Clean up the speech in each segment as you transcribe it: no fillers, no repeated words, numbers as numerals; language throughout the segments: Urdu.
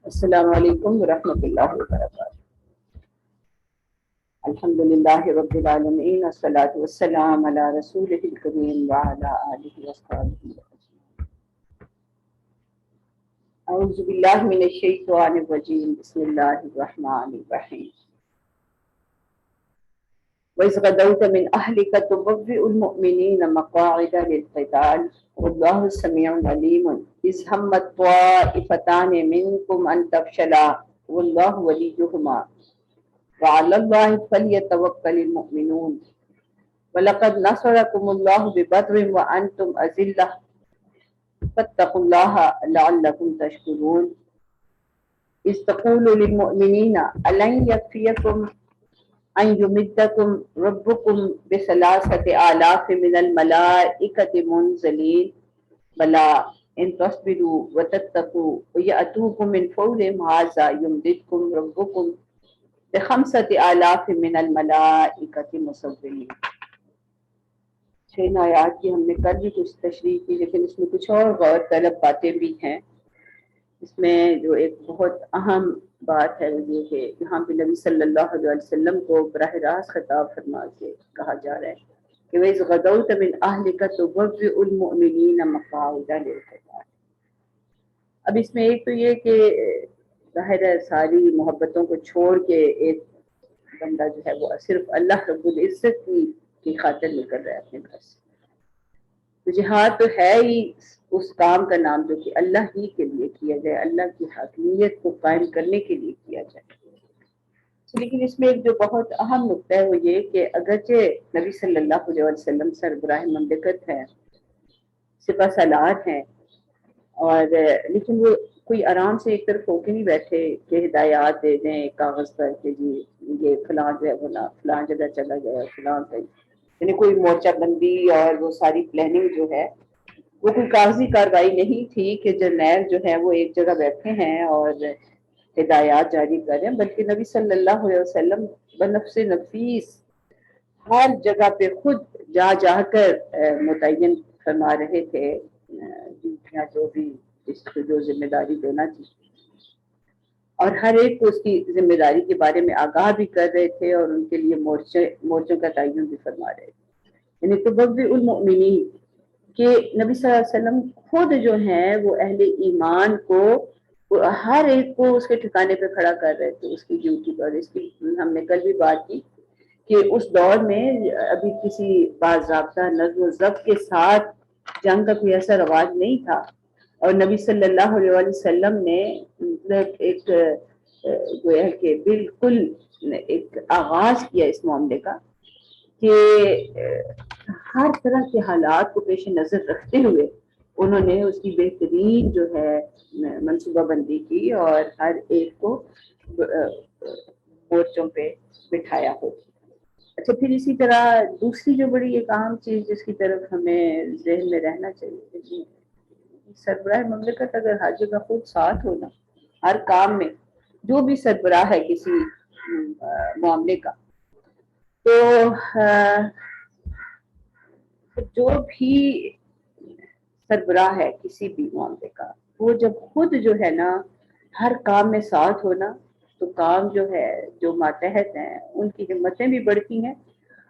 السلام علیکم ورحمۃ اللہ وبرکاتہ۔ الحمد للہ رب العالمین والصلاۃ والسلام علی رسولہ الکریم وعلی آلہ وصحبہ اجمعین۔ اعوذ باللہ من الشیطان الرجیم، بسم اللہ الرحمن الرحیم۔ وَإِذْ غَدَوْتَ مِنْ أَهْلِكَ تُبَوِّئُ الْمُؤْمِنِينَ مَقَاعِدَ لِلْقِتَالِ وَاللَّهُ سَمِيعٌ عَلِيمٌ إِذْ هَمَّتْ طَائِفَتَانِ مِنْكُمْ أَنْ تَفْشَلَا وَاللَّهُ وَلِيُّهُمَا وعلى الله فليتوكل المؤمنون ولقد نصركم الله ببدر وأنتم أذلة فاتقوا الله لعلكم تشكرون إذ تقول للمؤمنين ألن يكفيكم أن يمدكم ربكم بثلاثة آلاف من الملائكة منزلين بلى إن تصبروا وتتقوا ويأتوكم من فورهم هذا يمددكم ربكم بخمسة آلاف من الملائکۃ مصورین۔ 6 آیات کی ہم نے کل بھی کچھ تشریح کی، لیکن اس میں کچھ اور غور طلب باتیں بھی ہیں۔ اس میں جو ایک بہت اہم بات ہے وہ یہ کہ یہاں پہ نبی صلی اللہ علیہ وسلم کو براہ راست خطاب فرما کے کہا جا رہا ہے کہ وَإِذْ غَدَوْتَ مِنْ أَهْلِكَ تُبَوِّئُ الْمُؤْمِنِينَ مَقَاعِدَ لِلْقِتَالِ۔ اب اس میں ایک تو یہ کہ ظاہر ہے ساری محبتوں کو چھوڑ کے ایک بندہ جو ہے وہ صرف اللہ رب العزت کی خاطر نکل رہا ہے اپنے گھر سے۔ تو جہاد تو ہے ہی اس کام کا نام جو کہ اللہ ہی کے لیے کیا جائے، اللہ کی حاکمیت کو قائم کرنے کے لیے کیا جائے۔ لیکن اس میں ایک جو بہت اہم نقطہ ہے وہ یہ کہ اگرچہ نبی صلی اللہ علیہ وسلم سربراہ مملکت ہے، سپہ سالار ہیں، اور لیکن وہ کوئی آرام سے ایک طرف ہو کے نہیں بیٹھے کہ ہدایات دے دیں کاغذ پر کہ جی یہ فلاں جو ہے فلاں جگہ چلا گیا فلاں کہیں، یعنی کوئی مورچہ بندی اور وہ ساری پلاننگ جو ہے وہ کوئی کاغذی کارروائی نہیں تھی کہ جرنیل جو ہے وہ ایک جگہ بیٹھے ہیں اور ہدایات جاری کر رہے ہیں، بلکہ نبی صلی اللہ علیہ وسلم بنفس نفیس ہر جگہ پہ خود جا جا کر متعین فرما رہے تھے ڈیوٹیاں جو بھی اس کو جو ذمہ داری دینا تھی، اور ہر ایک کو اس کی ذمہ داری کے بارے میں آگاہ بھی کر رہے تھے اور ان کے لیے مورچوں کا تعین بھی فرما رہے تھے۔ یعنی تبوّئ المؤمنین کہ نبی صلی اللہ علیہ وسلم خود جو ہیں وہ اہل ایمان کو ہر ایک کو اس کے ٹھکانے پہ کھڑا کر رہے تھے اس کی ڈیوٹی پر۔ اس کی ہم نے کل بھی بات کی کہ اس دور میں ابھی کسی باضابطہ نظم و ضبط کے ساتھ جنگ کا کوئی ایسا رواج نہیں تھا، اور نبی صلی اللہ علیہ وسلم نے ایک گویا کہ بالکل ایک آغاز کیا اس معاملے کا کہ ہر طرح کے حالات کو پیش نظر رکھتے ہوئے انہوں نے اس کی بہترین جو ہے منصوبہ بندی کی اور ہر ایک کو مورچوں پہ بٹھایا ہو۔ اچھا، پھر اسی طرح دوسری جو بڑی ایک اہم چیز جس کی طرف ہمیں ذہن میں رہنا چاہیے، سربراہ مملکت اگر ہر جگہ خود ساتھ ہونا ہر کام میں، جو بھی سربراہ ہے کسی معاملے کا، تو جو بھی سربراہ ہے کسی بھی معاملے کا، وہ جب خود جو ہے نا ہر کام میں ساتھ ہونا، تو کام جو ہے جو ماتحت ہیں ان کی ہمتیں بھی بڑھتی ہیں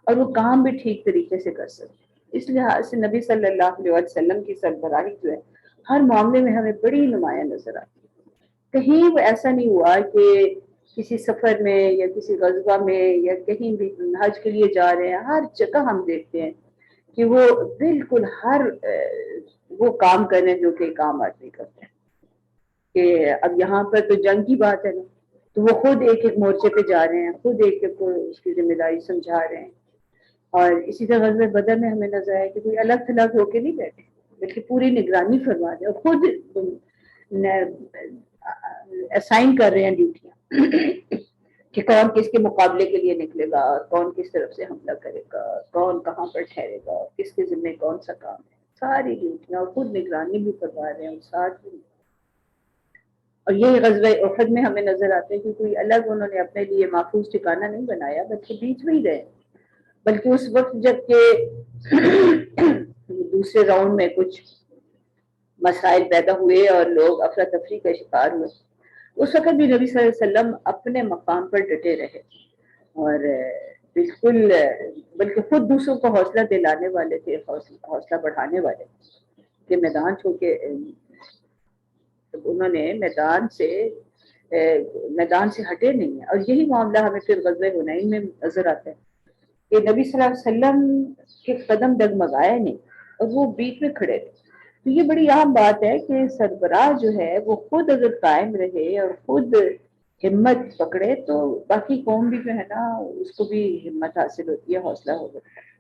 اور وہ کام بھی ٹھیک طریقے سے کر سکتے ہیں۔ اس لحاظ سے نبی صلی اللہ علیہ وسلم کی سربراہی جو ہے ہر معاملے میں ہمیں بڑی نمایاں نظر آتی ہے۔ کہیں وہ ایسا نہیں ہوا کہ کسی سفر میں یا کسی غزوہ میں یا کہیں بھی حج کے لیے جا رہے ہیں، ہر جگہ ہم دیکھتے ہیں کہ وہ بالکل ہر وہ کام کر رہے ہیں جو کہ ایک عام آدمی کرتے ہیں۔ کہ اب یہاں پر تو جنگ کی بات ہے نا، تو وہ خود ایک ایک مورچے پہ جا رہے ہیں، خود ایک ایک کو اس کی ذمہ داری سمجھا رہے ہیں۔ اور اسی طرح غزوہ بدر میں ہمیں نظر آیا کہ کوئی الگ تھلگ ہو کے نہیں بیٹھے، بلکہ پوری نگرانی فرما رہے ہیں اور خود اسائن کر رہے ہیں ڈیوٹیاں کہ کون کس کے مقابلے کے لیے نکلے گا، کون کس طرف سے حملہ کرے گا، کون کہاں پر ٹھہرے گا، کس کے ذمہ کون سا کام ہے، ساری ڈیوٹیاں، اور خود نگرانی بھی فرما رہے ہیں اور ساتھ بھی۔ اور یہ غزوہ احد میں ہمیں نظر آتے ہیں کہ کوئی الگ انہوں نے اپنے لیے محفوظ ٹھکانہ نہیں بنایا، بلکہ بیچ میں ہی رہے، بلکہ اس وقت جب کہ دوسرے راؤنڈ میں کچھ مسائل پیدا ہوئے اور لوگ افراتفری کا شکار ہوئے، اس وقت بھی نبی صلی اللہ علیہ وسلم اپنے مقام پر ڈٹے رہے اور بالکل بلکہ خود دوسروں کو حوصلہ دلانے والے تھے، حوصلہ بڑھانے والے کہ میدان چھوڑ کے انہوں نے میدان سے ہٹے نہیں ہیں. اور یہی معاملہ ہمیں پھر غزوہ حنین میں نظر آتا ہے کہ نبی صلی اللہ علیہ وسلم کے قدم ڈگمگائے نہیں اور وہ بیچ میں کھڑے رہے. تو یہ بڑی اہم بات ہے کہ سربراہ جو ہے وہ خود اگر قائم رہے اور خود ہمت پکڑے تو باقی قوم بھی جو ہے نا اس کو بھی ہمت حاصل ہوتی ہے، حوصلہ ہو جاتا ہے.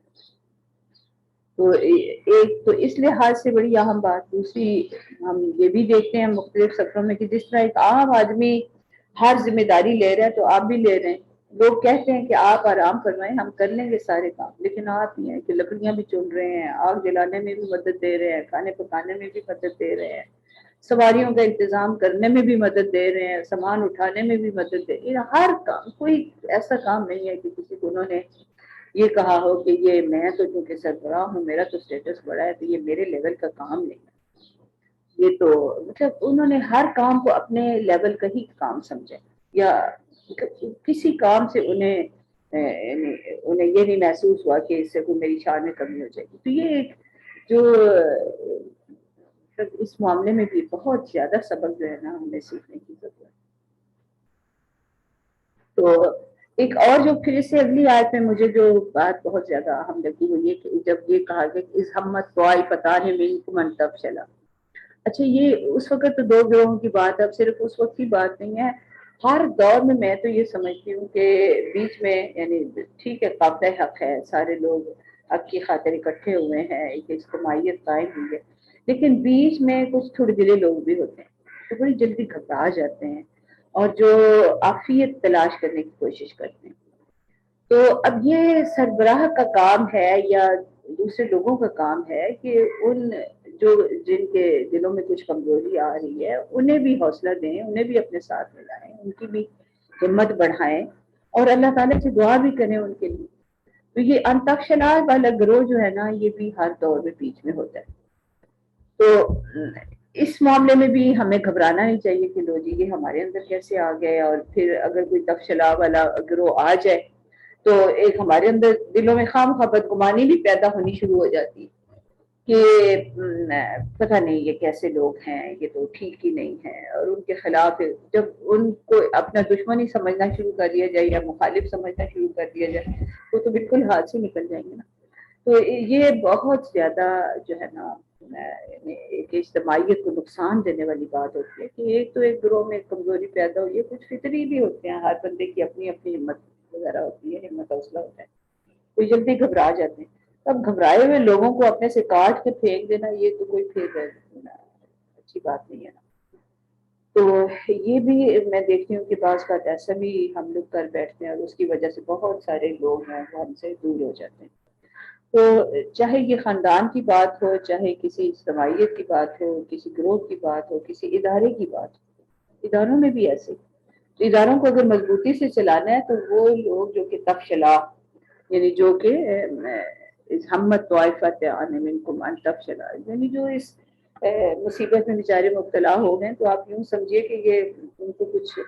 تو ایک تو اس لحاظ سے بڑی اہم بات. دوسری ہم یہ بھی دیکھتے ہیں مختلف سفروں میں کہ جس طرح ایک عام آدمی ہر ذمہ داری لے رہا ہے تو آپ بھی لے رہے ہیں. لوگ کہتے ہیں کہ آپ آرام فرمائیں، ہم کر لیں گے سارے کام، لیکن آپ ہی ہیں کہ لکڑیاں بھی چن رہے ہیں، آگ جلانے میں بھی مدد دے رہے ہیں، کھانے پکانے میں بھی مدد دے رہے ہیں، سواریوں کا انتظام کرنے میں بھی مدد دے رہے ہیں، سامان اٹھانے میں بھی مدد دے رہے ہیں. ہر کام، کوئی ایسا کام نہیں ہے کہ کسی کو انہوں نے یہ کہا ہو کہ یہ میں تو کیونکہ سربراہ ہوں، میرا تو اسٹیٹس بڑا ہے تو یہ میرے لیول کا کام نہیں ہے. یہ تو مطلب انہوں نے ہر کام کو اپنے لیول کا ہی کام سمجھا، یا کسی کام سے انہیں یہ نہیں محسوس ہوا کہ اس سے کوئی میری شان میں کمی ہو جائے گی. تو یہ ایک جو اس معاملے میں بھی بہت زیادہ سبق جو ہے نا ہمیں سیکھنے کی ضرورت ہے. تو ایک اور جو پھر اس سے اگلی آیت میں مجھے جو بات بہت زیادہ اہم لگی وہ یہ کہ جب یہ کہا گیا کہ اس ہمت طائفتان منکم ان تفشلا. اچھا یہ اس وقت تو دو گروہوں کی بات ہے، اب صرف اس وقت کی بات نہیں ہے، ہر دور میں تو یہ سمجھتی ہوں کہ بیچ میں یعنی ٹھیک ہے قافلہ حق ہے، سارے لوگ حق کی خاطر اکٹھے ہوئے ہیں، ایک اجتماعیت قائم ہوئی ہے، لیکن بیچ میں کچھ تھوڑے دلے لوگ بھی ہوتے ہیں جو بڑی جلدی گھبرا جاتے ہیں اور جو عافیت تلاش کرنے کی کوشش کرتے ہیں. تو اب یہ سربراہ کا کام ہے یا دوسرے لوگوں کا کام ہے کہ ان جن کے دلوں میں کچھ کمزوری آ رہی ہے انہیں بھی حوصلہ دیں، انہیں بھی اپنے ساتھ ملائیں، ان کی بھی ہمت بڑھائیں اور اللہ تعالیٰ سے دعا بھی کریں ان کے لیے. تو یہ انتشلات والا گروہ جو ہے نا یہ بھی ہر دور میں بیچ میں ہوتا ہے. تو اس معاملے میں بھی ہمیں گھبرانا نہیں چاہیے کہ لو جی یہ ہمارے اندر کیسے آ گئے، اور پھر اگر کوئی تفشلا والا گروہ آ جائے تو ایک ہمارے اندر دلوں میں خواہ بدگمانی بھی پیدا ہونی شروع ہو جاتی کہ پتہ نہیں یہ کیسے لوگ ہیں، یہ تو ٹھیک ہی نہیں ہے، اور ان کے خلاف جب ان کو اپنا دشمن ہی سمجھنا شروع کر دیا جائے یا مخالف سمجھنا شروع کر دیا جائے تو بالکل ہاتھ سے نکل جائیں گے نا. تو یہ بہت زیادہ جو ہے نا ایک اجتماعیت کو نقصان دینے والی بات ہوتی ہے کہ ایک تو ایک گروہ میں کمزوری پیدا ہوئی ہے. کچھ فطری بھی ہوتے ہیں، ہر بندے کی اپنی اپنی ہمت وغیرہ ہوتی ہے، ہمت حوصلہ ہوتا ہے، کوئی جلدی گھبرا جاتے ہیں. اب گھبرائے ہوئے لوگوں کو اپنے سے کاٹ کے پھینک دینا یہ تو کوئی پھر اچھی بات نہیں ہے نا. تو یہ بھی میں دیکھتی ہوں کہ بعض بات ایسا بھی ہم لوگ کر بیٹھتے ہیں اور اس کی وجہ سے بہت سارے لوگ ہیں وہ ہم سے دور ہو جاتے ہیں. تو چاہے یہ خاندان کی بات ہو، چاہے کسی اجتماعیت کی بات ہو، کسی گروہ کی بات ہو، کسی ادارے کی بات ہو، اداروں میں بھی ایسے. اداروں کو اگر مضبوطی سے چلانا ہے تو وہ لوگ جو کہ تفشلا یعنی جو کہ ہمت طائفتان منکم ان تفشلا یعنی جو اس مصیبت میں بیچارے مبتلا ہو گئے تو آپ یوں سمجھیے کہ یہ ان کو کچھ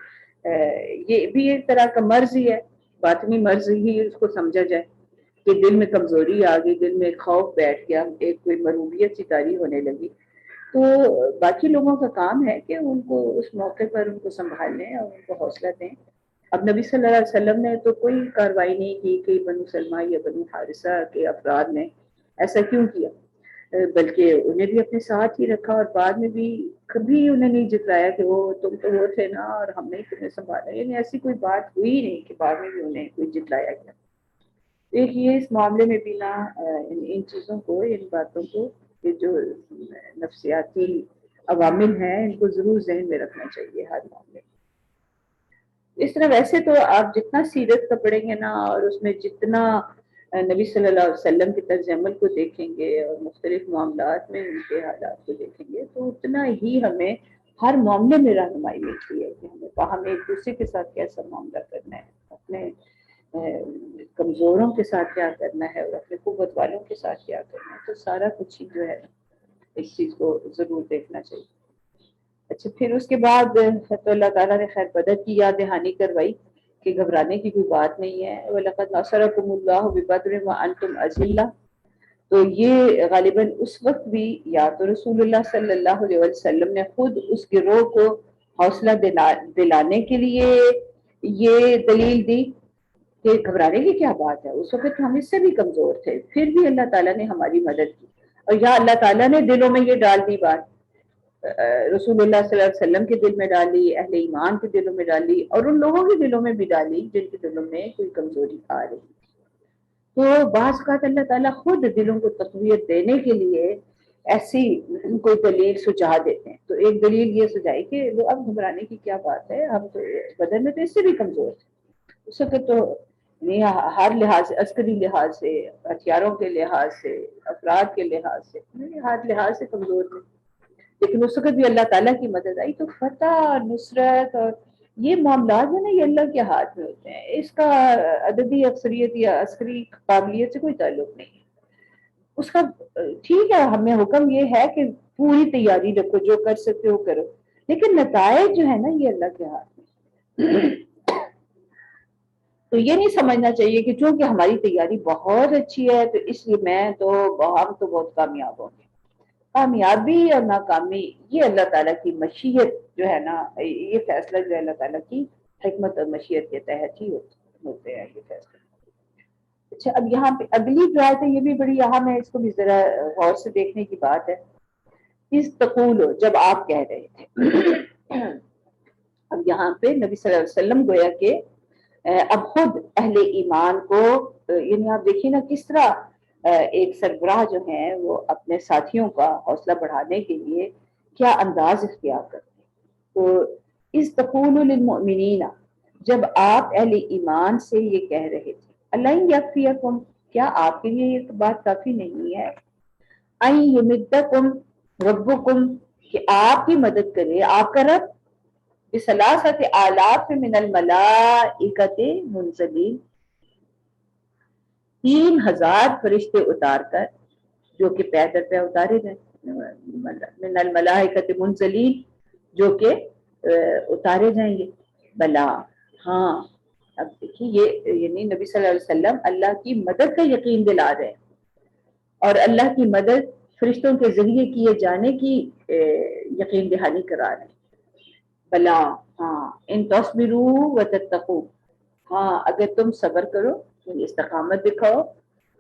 یہ بھی ایک طرح کا مرض ہی ہے، باطنی مرض ہی اس کو سمجھا جائے کہ دل میں کمزوری آ گئی، دل میں خوف بیٹھ گیا، ایک کوئی مروبیت سی طاری ہونے لگی. تو باقی لوگوں کا کام ہے کہ ان کو اس موقع پر ان کو سنبھال لیں اور ان کو حوصلہ دیں. اب نبی صلی اللہ علیہ وسلم نے تو کوئی کارروائی نہیں کی کہ بنو سلمہ یا بنو حارثہ کے افراد نے ایسا کیوں کیا، بلکہ انہیں بھی اپنے ساتھ ہی رکھا اور بعد میں بھی کبھی انہیں نہیں جتلایا کہ وہ تم تو وہ تھے نا اور ہم نے تمہیں سنبھالا. یعنی ایسی کوئی بات ہوئی نہیں کہ بعد میں بھی انہیں کوئی جتلایا گیا. ایک یہ اس معاملے میں بھی نا ان چیزوں کو، ان باتوں کو، یہ جو نفسیاتی عوامل ہیں ان کو ضرور ذہن میں رکھنا چاہیے ہر معاملے میں. اس طرح ویسے تو آپ جتنا سیرت کا پڑھیں گے نا اور اس میں جتنا نبی صلی اللہ علیہ وسلم کے طرز عمل کو دیکھیں گے اور مختلف معاملات میں ان کے حالات کو دیکھیں گے تو اتنا ہی ہمیں ہر معاملے میں رہنمائی ملتی ہے کہ ہمیں ایک دوسرے کے ساتھ کیسا معاملہ کرنا ہے، اپنے کمزوروں کے ساتھ کیا کرنا ہے اور اپنے قوت والوں کے ساتھ کیا کرنا ہے. تو سارا کچھ ہی جو ہے اس چیز کو ضرور دیکھنا چاہیے. اچھا پھر اس کے بعد تو اللہ تعالیٰ نے خیر بدر کی یاد دہانی کروائی کہ گھبرانے کی کوئی بات نہیں ہے. وَلَقَدْ نَصَرَكُمُ اللَّهُ بِبَدْرٍ وَأَنْتُمْ أَذِلَّةٌ. تو یہ غالباً اس وقت بھی یا تو رسول اللہ صلی اللہ علیہ وسلم نے خود اس گروہ کو حوصلہ دلانے کے لیے یہ دلیل دی کہ گھبرانے کی کیا بات ہے. اس وقت ہم اس سے بھی کمزور تھے, پھر بھی اللہ تعالیٰ نے ہماری مدد کی. اور یا اللہ تعالیٰ نے دلوں میں یہ ڈال دی بات, رسول اللہ صلی اللہ علیہ وسلم کے دل میں ڈالی, اہل ایمان کے دلوں میں ڈالی, اور ان لوگوں کے دلوں میں بھی ڈالی جن کے دلوں میں کوئی کمزوری آ رہی. تو بعض اوقات اللہ تعالیٰ خود دلوں کو تقویت دینے کے لیے ایسی کوئی دلیل سجھا دیتے ہیں. تو ایک دلیل یہ سجھائی کہ اب گھبرانے کی کیا بات ہے, ہم تو بدر میں تو اس سے بھی کمزور تھے. اس وقت تو ہر لحاظ سے, عسکری لحاظ سے, ہتھیاروں کے لحاظ سے, افراد کے لحاظ سے, ہر لحاظ سے کمزور تھے. لیکن اس وقت بھی اللہ تعالیٰ کی مدد آئی. تو فتح, نصرت اور یہ معاملات جو نا یہ اللہ کے ہاتھ میں ہوتے ہیں. اس کا عددی اکثریت یا عسکری قابلیت سے کوئی تعلق نہیں ہے. اس کا ٹھیک ہے, ہمیں حکم یہ ہے کہ پوری تیاری رکھو, جو کر سکتے ہو کرو, لیکن نتائج جو ہے نا یہ اللہ کے ہاتھ میں. تو یہ نہیں سمجھنا چاہیے کہ چونکہ ہماری تیاری بہت اچھی ہے تو اس لیے ہم تو بہت کامیاب ہوں گے. کامیابی اور ناکامی یہ اللہ تعالیٰ کی مشیت جو ہے نا, یہ فیصلہ جو ہے اللہ تعالیٰ کی حکمت اور مشیت کے تحت ہی ہوتے ہیں یہ فیصلے. اچھا اب یہاں پہ اگلی جو آیت ہے یہ بھی بڑی اہم ہے, اس کو بھی ذرا غور سے دیکھنے کی بات ہے. اس تقول, جب آپ کہہ رہے تھے. اب یہاں پہ نبی صلی اللہ علیہ وسلم گویا کہ اب خود اہل ایمان کو, یعنی آپ دیکھیے نا کس طرح ایک سربراہ جو ہیں وہ اپنے ساتھیوں کا حوصلہ بڑھانے کے لیے کیا انداز اختیار کرتے ہیں. تو اس تقول للمؤمنین, جب آپ اہل ایمان سے یہ کہہ رہے تھے, اللہ یکفیکم, کیا آپ کے لیے یہ بات کافی نہیں ہے, ان یمدکم ربکم, کہ آپ کی مدد کرے آپ کا رب, بثلاثۃ آلاف من الملائکۃ منزلین, 3000 فرشتے اتار کر, جو کہ پے در پے اتارے گئے, من الملائکۃ منزلین, جو کہ اتارے جائیں گے. بلا, ہاں. اب دیکھیے یہ یعنی نبی صلی اللہ علیہ وسلم اللہ کی مدد کا یقین دلا رہے ہیں, اور اللہ کی مدد فرشتوں کے ذریعے کیے جانے کی یقین دہانی کرا رہے ہیں. بلا, ہاں. ان تصبروا وتتقوا, ہاں اگر تم صبر کرو, استقامت دکھاؤ,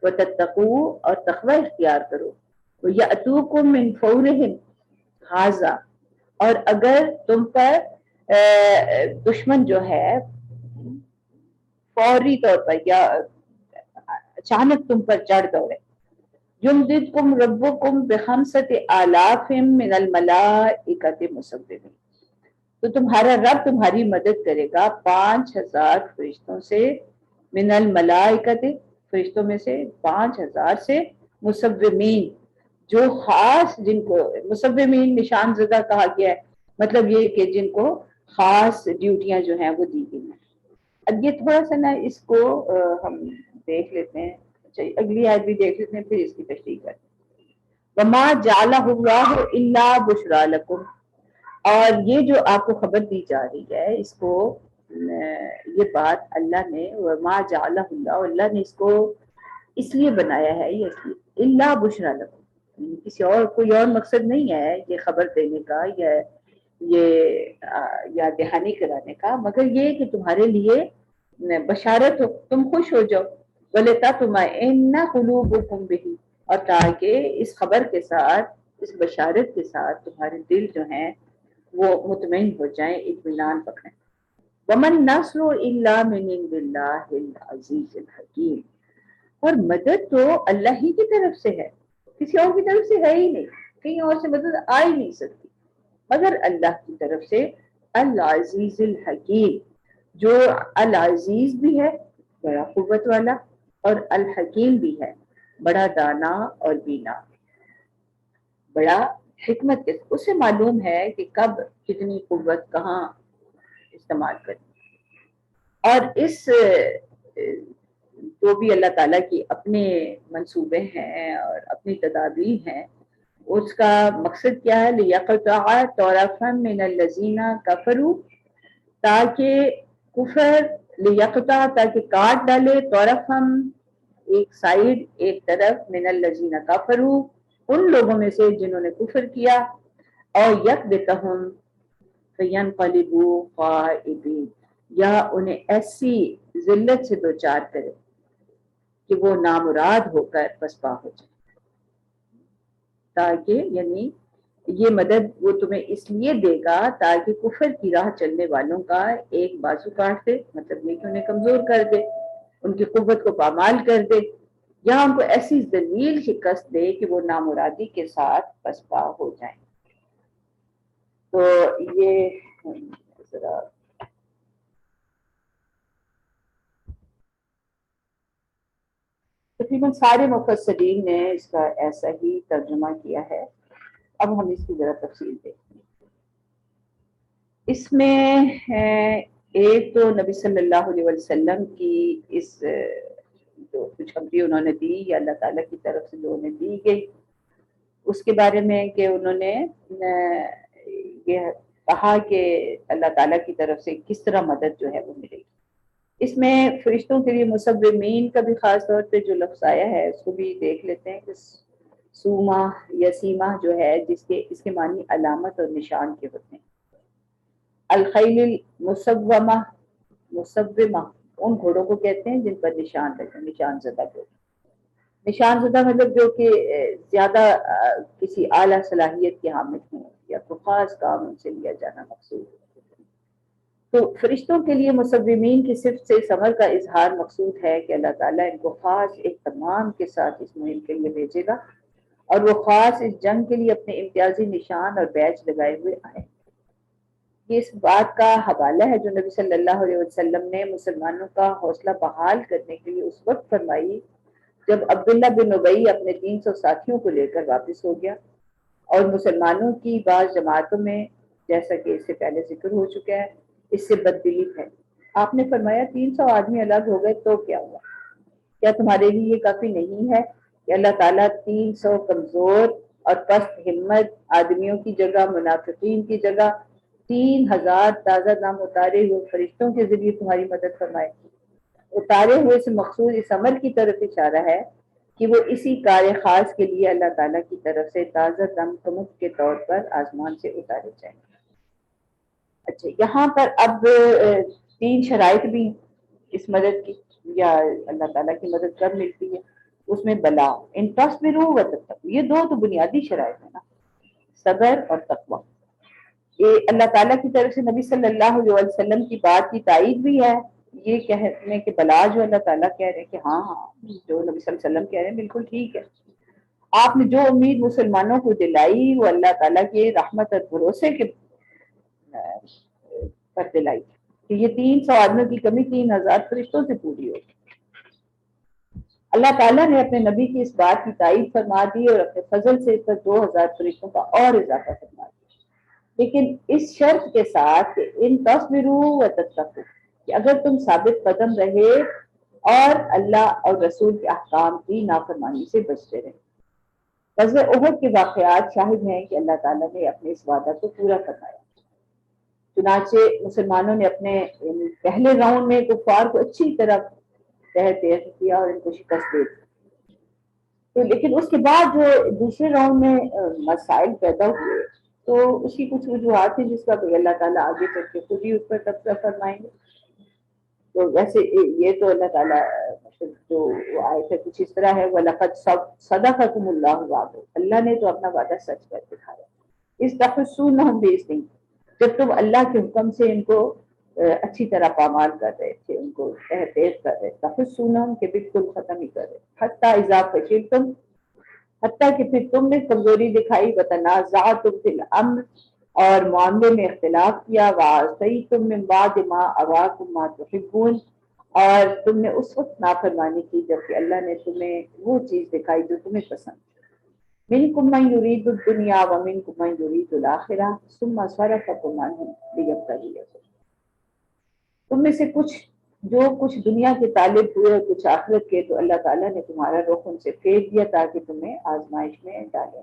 وتتقوا, اور تقوی اختیار کرو, وَيَأْتُوكُم مِّن فَوْرِهِمْ هَٰذَا, اور اگر تم پر دشمن جو ہے فوری طور پر یا اچانک تم پر چڑھ دوڑے, يُمْدِدْكُمْ رَبُّكُمْ بِخَمْسَةِ آلَافٍ مِّنَ الْمَلَائِكَةِ مُصَوِّمِينَ, تو تمہارا رب تمہاری مدد کرے گا 5000 فرشتوں سے, من الملائکۃ, فرشتوں میں سے 5000 سے, مصومین, جو خاص, جن کو مصومین نشان زدہ کہا گیا ہے, مطلب یہ کہ جن کو خاص ڈیوٹیاں جو ہیں وہ دی گئی ہیں. اب یہ تھوڑا سا نا اس کو ہم دیکھ لیتے ہیں, اگلی آیت بھی دیکھ لیتے ہیں پھر اس کی تشریح کرتے ہیں. وما جعلہ اللہ الا بشرا لکم, اور یہ جو آپ کو خبر دی جا رہی ہے اس کو, یہ بات اللہ نے, وما جعلہ اللہ, اللہ نے اس کو اس لیے بنایا ہے, یہ اس لیے الا بشرا لکم, کسی اور کوئی اور مقصد نہیں ہے یہ خبر دینے کا یا یہ دہانی کرانے کا, مگر یہ کہ تمہارے لیے بشارت ہو, تم خوش ہو جاؤ. وَلِتَطْمَئِنَّ قُلُوبُكُمْ بِهِ, اور تاکہ اس خبر کے ساتھ, اس بشارت کے ساتھ تمہارے دل جو ہیں وہ مطمئن ہو جائیں, اطمینان پکڑیں. وَمَن نَّصْرُ إِلَّا مِنْ عِندِ اللَّهِ الْعَزِيزِ الْحَكِيمِ, اور مدد تو اللہ ہی کی طرف سے ہے, کسی اور کی طرف سے ہے ہی نہیں, کہیں اور سے مدد آ ہی نہیں سکتی مگر اللہ کی طرف سے. العزیز الحکیم, جو العزیز بھی ہے بڑا قوت والا, اور الحکیم بھی ہے بڑا دانا اور بینا, بڑا حکمت کے, اسے معلوم ہے کہ کب کتنی قوت کہاں استعمال کرنی. اور اس جو بھی اللہ تعالیٰ کی اپنے منصوبے ہیں اور اپنی تدابیر ہیں, اس کا مقصد کیا ہے؟ لِيَقْطَعَ طَرَفًا مِنَ الَّذِينَ كَفَرُوا، تاکہ کفر، لِيَقْطَعَ تاکہ کاٹ ڈالے، طَرَفًا ایک سائڈ، ایک طرف، من الذین کفروا ان لوگوں میں سے جنہوں نے کفر کیا، اور یکبتہم فینقلبوا خائبین، یا انہیں ایسی ذلت سے دوچار کرے کہ وہ نامراد ہو کر پسپا ہو جائے. تاکہ یعنی یہ مدد وہ تمہیں اس لیے دے گا تاکہ کفر کی راہ چلنے والوں کا ایک بازو کاٹ دے، مطلب یہ کہ انہیں کمزور کر دے، ان کی قوت کو پامال کر دے، یا ان کو ایسی ذلیل شکست دے کہ وہ نامرادی کے ساتھ پسپا ہو جائیں. تو یہ ذرا تقریباً سارے مفسرین نے اس کا ایسا ہی ترجمہ کیا ہے. اب ہم اس کی ذرا تفصیل دیکھتے ہیں. اس میں ایک تو نبی صلی اللہ علیہ وسلم کی اس جو خوشخبری انہوں نے دی یا اللہ تعالیٰ کی طرف سے جو انہیں دی گئی اس کے بارے میں کہ انہوں نے یہ کہا کہ اللہ تعالیٰ کی طرف سے کس طرح مدد جو ہے وہ ملے گی. اس میں فرشتوں کے لیے مصومین کا بھی خاص طور پہ جو لفظ آیا ہے اس کو بھی دیکھ لیتے ہیں کہ سوما یا سیما جو ہے اس کے معنی علامت اور نشان کے ہوتے ہیں. الخیل المسومہ، مسومہ ان گھوڑوں کو کہتے ہیں جن پر نشان رہتے ہیں، نشان زدہ گھوڑے. نشان زدہ مطلب جو کہ زیادہ کسی اعلیٰ صلاحیت کے حامل ہوں یا کوئی خاص کام ان سے لیا جانا مقصود ہے. تو فرشتوں کے لیے مصومین کی صفت سے ثمر کا اظہار مقصود ہے کہ اللہ تعالیٰ ان کو خاص اہتمام کے ساتھ اس مہم کے لیے بھیجے گا اور وہ خاص اس جنگ کے لیے اپنے امتیازی نشان اور بیج لگائے ہوئے آئیں. یہ اس بات کا حوالہ ہے جو نبی صلی اللہ علیہ وسلم نے مسلمانوں کا حوصلہ بحال کرنے کے لیے اس وقت فرمائی جب عبداللہ بن ابی اپنے 300 ساتھیوں کو لے کر واپس ہو گیا اور مسلمانوں کی بعض جماعتوں میں، جیسا کہ اس سے پہلے ذکر ہو چکا ہے، اس سے بددلی ہے. آپ نے فرمایا 300 آدمی الگ ہو گئے تو کیا ہوا؟ کیا تمہارے لیے یہ کافی نہیں ہے کہ اللہ تعالیٰ 300 کمزور اور پست ہمت آدمیوں کی جگہ، منافقین کی جگہ 3000 تازہ دم اتارے ہوئے فرشتوں کے ذریعے تمہاری مدد فرمائے؟ اتارے ہوئے سے مقصود اس عمل کی طرف اشارہ ہے کہ وہ اسی کار خاص کے لیے اللہ تعالیٰ کی طرف سے تازہ دم کمک کے طور پر آسمان سے اتارے جائیں. اچھا، یہاں پر اب 3 شرائط بھی اس مدد کی یا اللہ تعالیٰ کی مدد کب ملتی ہے. اس میں بلا، ان تصبروا وتتقوا، یہ 2 تو بنیادی شرائط ہیں نا، صبر اور تقوی. یہ اللہ تعالیٰ کی طرف سے نبی صلی اللہ علیہ وسلم کی بات کی تائید بھی ہے. یہ کہنے کہ بلا جو اللہ تعالیٰ کہہ رہے ہیں کہ ہاں جو نبی صلی اللہ علیہ وسلم کہہ رہے ہیں بالکل ٹھیک ہے. آپ نے جو امید مسلمانوں کو دلائی وہ اللہ تعالیٰ کی رحمت اور بھروسے کے پر دلائی کہ یہ 300 آدمیوں کی کمی 3000 فرشتوں سے پوری ہوگی. اللہ تعالیٰ نے اپنے نبی کی اس بات کی تائید فرما دی اور اپنے فضل سے اس پر 2000 فرشتوں کا اور اضافہ فرما دیا، لیکن اس شرط کے ساتھ کہ ان تصبروا وتتقوا، کہ اگر تم ثابت قدم رہے اور اللہ اور رسول کے احکام کی نافرمانی سے بچتے رہے. غزوہ احد کے واقعات شاہد ہیں کہ اللہ تعالیٰ نے اپنے اس وعدہ کو پورا کروایا. چنانچہ مسلمانوں نے اپنے پہلے راؤنڈ میں کفار کو اچھی طرح تیز کیا اور ان کو شکست دے دی. تو لیکن اس کے بعد جو دوسرے راؤنڈ میں مسائل پیدا ہوئے تو اس کی کچھ وجوہات ہیں جس کا اللہ تعالیٰ آگے چل کے خود ہی اس پر تبصرہ فرمائیں گے. تو ویسے یہ تو اللہ تعالیٰ جو آیت ہے کچھ اس طرح ہے، وَلَقَدْ صَدَقَكُمُ اللَّهُ وَعْدَهُ، اللہ نے تو اپنا وعدہ سچ کر دکھایا. اس تحسونہم بِإِذْنِهِ، جب تم اللہ کے حکم سے ان کو اچھی طرح پامال کر رہے تھے، ان کو تحقیق کر رہے، تحسونہم کہ بالکل ختم ہی کر رہے، حتیٰ اذا فشلتم، حتیٰ کہ پھر تم نے کمزوری دکھائی، وتنازعتم فی الامر، اور معاملے میں اختلاف کیا، وعصیتم من بعد ما اراکم ما تحبون، اور تم نے اس وقت نافرمانی کی جبکہ اللہ نے تمہیں وہ چیز دکھائی جو تمہیں پسند. منکم من یرید الدنیا ومنکم من یرید الآخرہ ثم صرفکم عنہم لیبتلیکم، تم میں سے کچھ دنیا کے طالب ہوئے، کچھ آخرت کے، تو اللہ تعالیٰ نے تمہارا رخ ان سے پھیر دیا تاکہ تمہیں آزمائش میں ڈالے.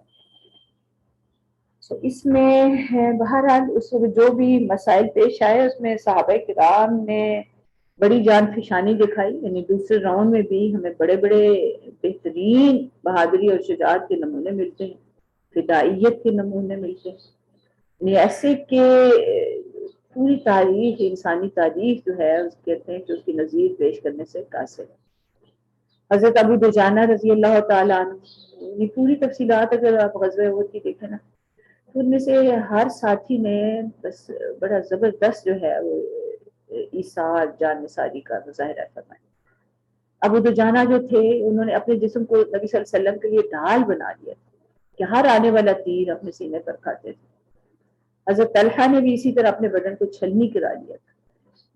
تو اس میں بہرحال اس وقت جو بھی مسائل پیش آئے اس میں صحابہ کرام نے بڑی جان فشانی دکھائی، یعنی دوسرے راؤنڈ میں بھی ہمیں بڑے بڑے بہترین بہادری اور شجاعت کے نمونے ملتے ہیں، فدائیت کے نمونے ملتے ہیں، یعنی ایسے کہ پوری تاریخ، انسانی تاریخ جو ہے اس کہتے ہیں کہ اس کی نظیر پیش کرنے سے قاصر ہے۔ حضرت ابو دجانہ رضی اللہ تعالیٰ عنہ، یہ پوری تفصیلات اگر آپ غزوہ احد کی دیکھیں نا، تو ان میں سے ہر ساتھی نے بس بڑا زبردست جو ہے وہ ایثار جان نثاری کا مظاہرہ فرمایا۔ ابو دجانہ جو تھے انہوں نے اپنے جسم کو نبی صلی اللہ علیہ وسلم کے لیے ڈھال بنا لیا کہ ہر آنے والا تیر اپنے سینے پر کھاتے تھے۔ حضرت طلحہ نے بھی اسی طرح اپنے بدن کو چھلنی کرا لیا تھا،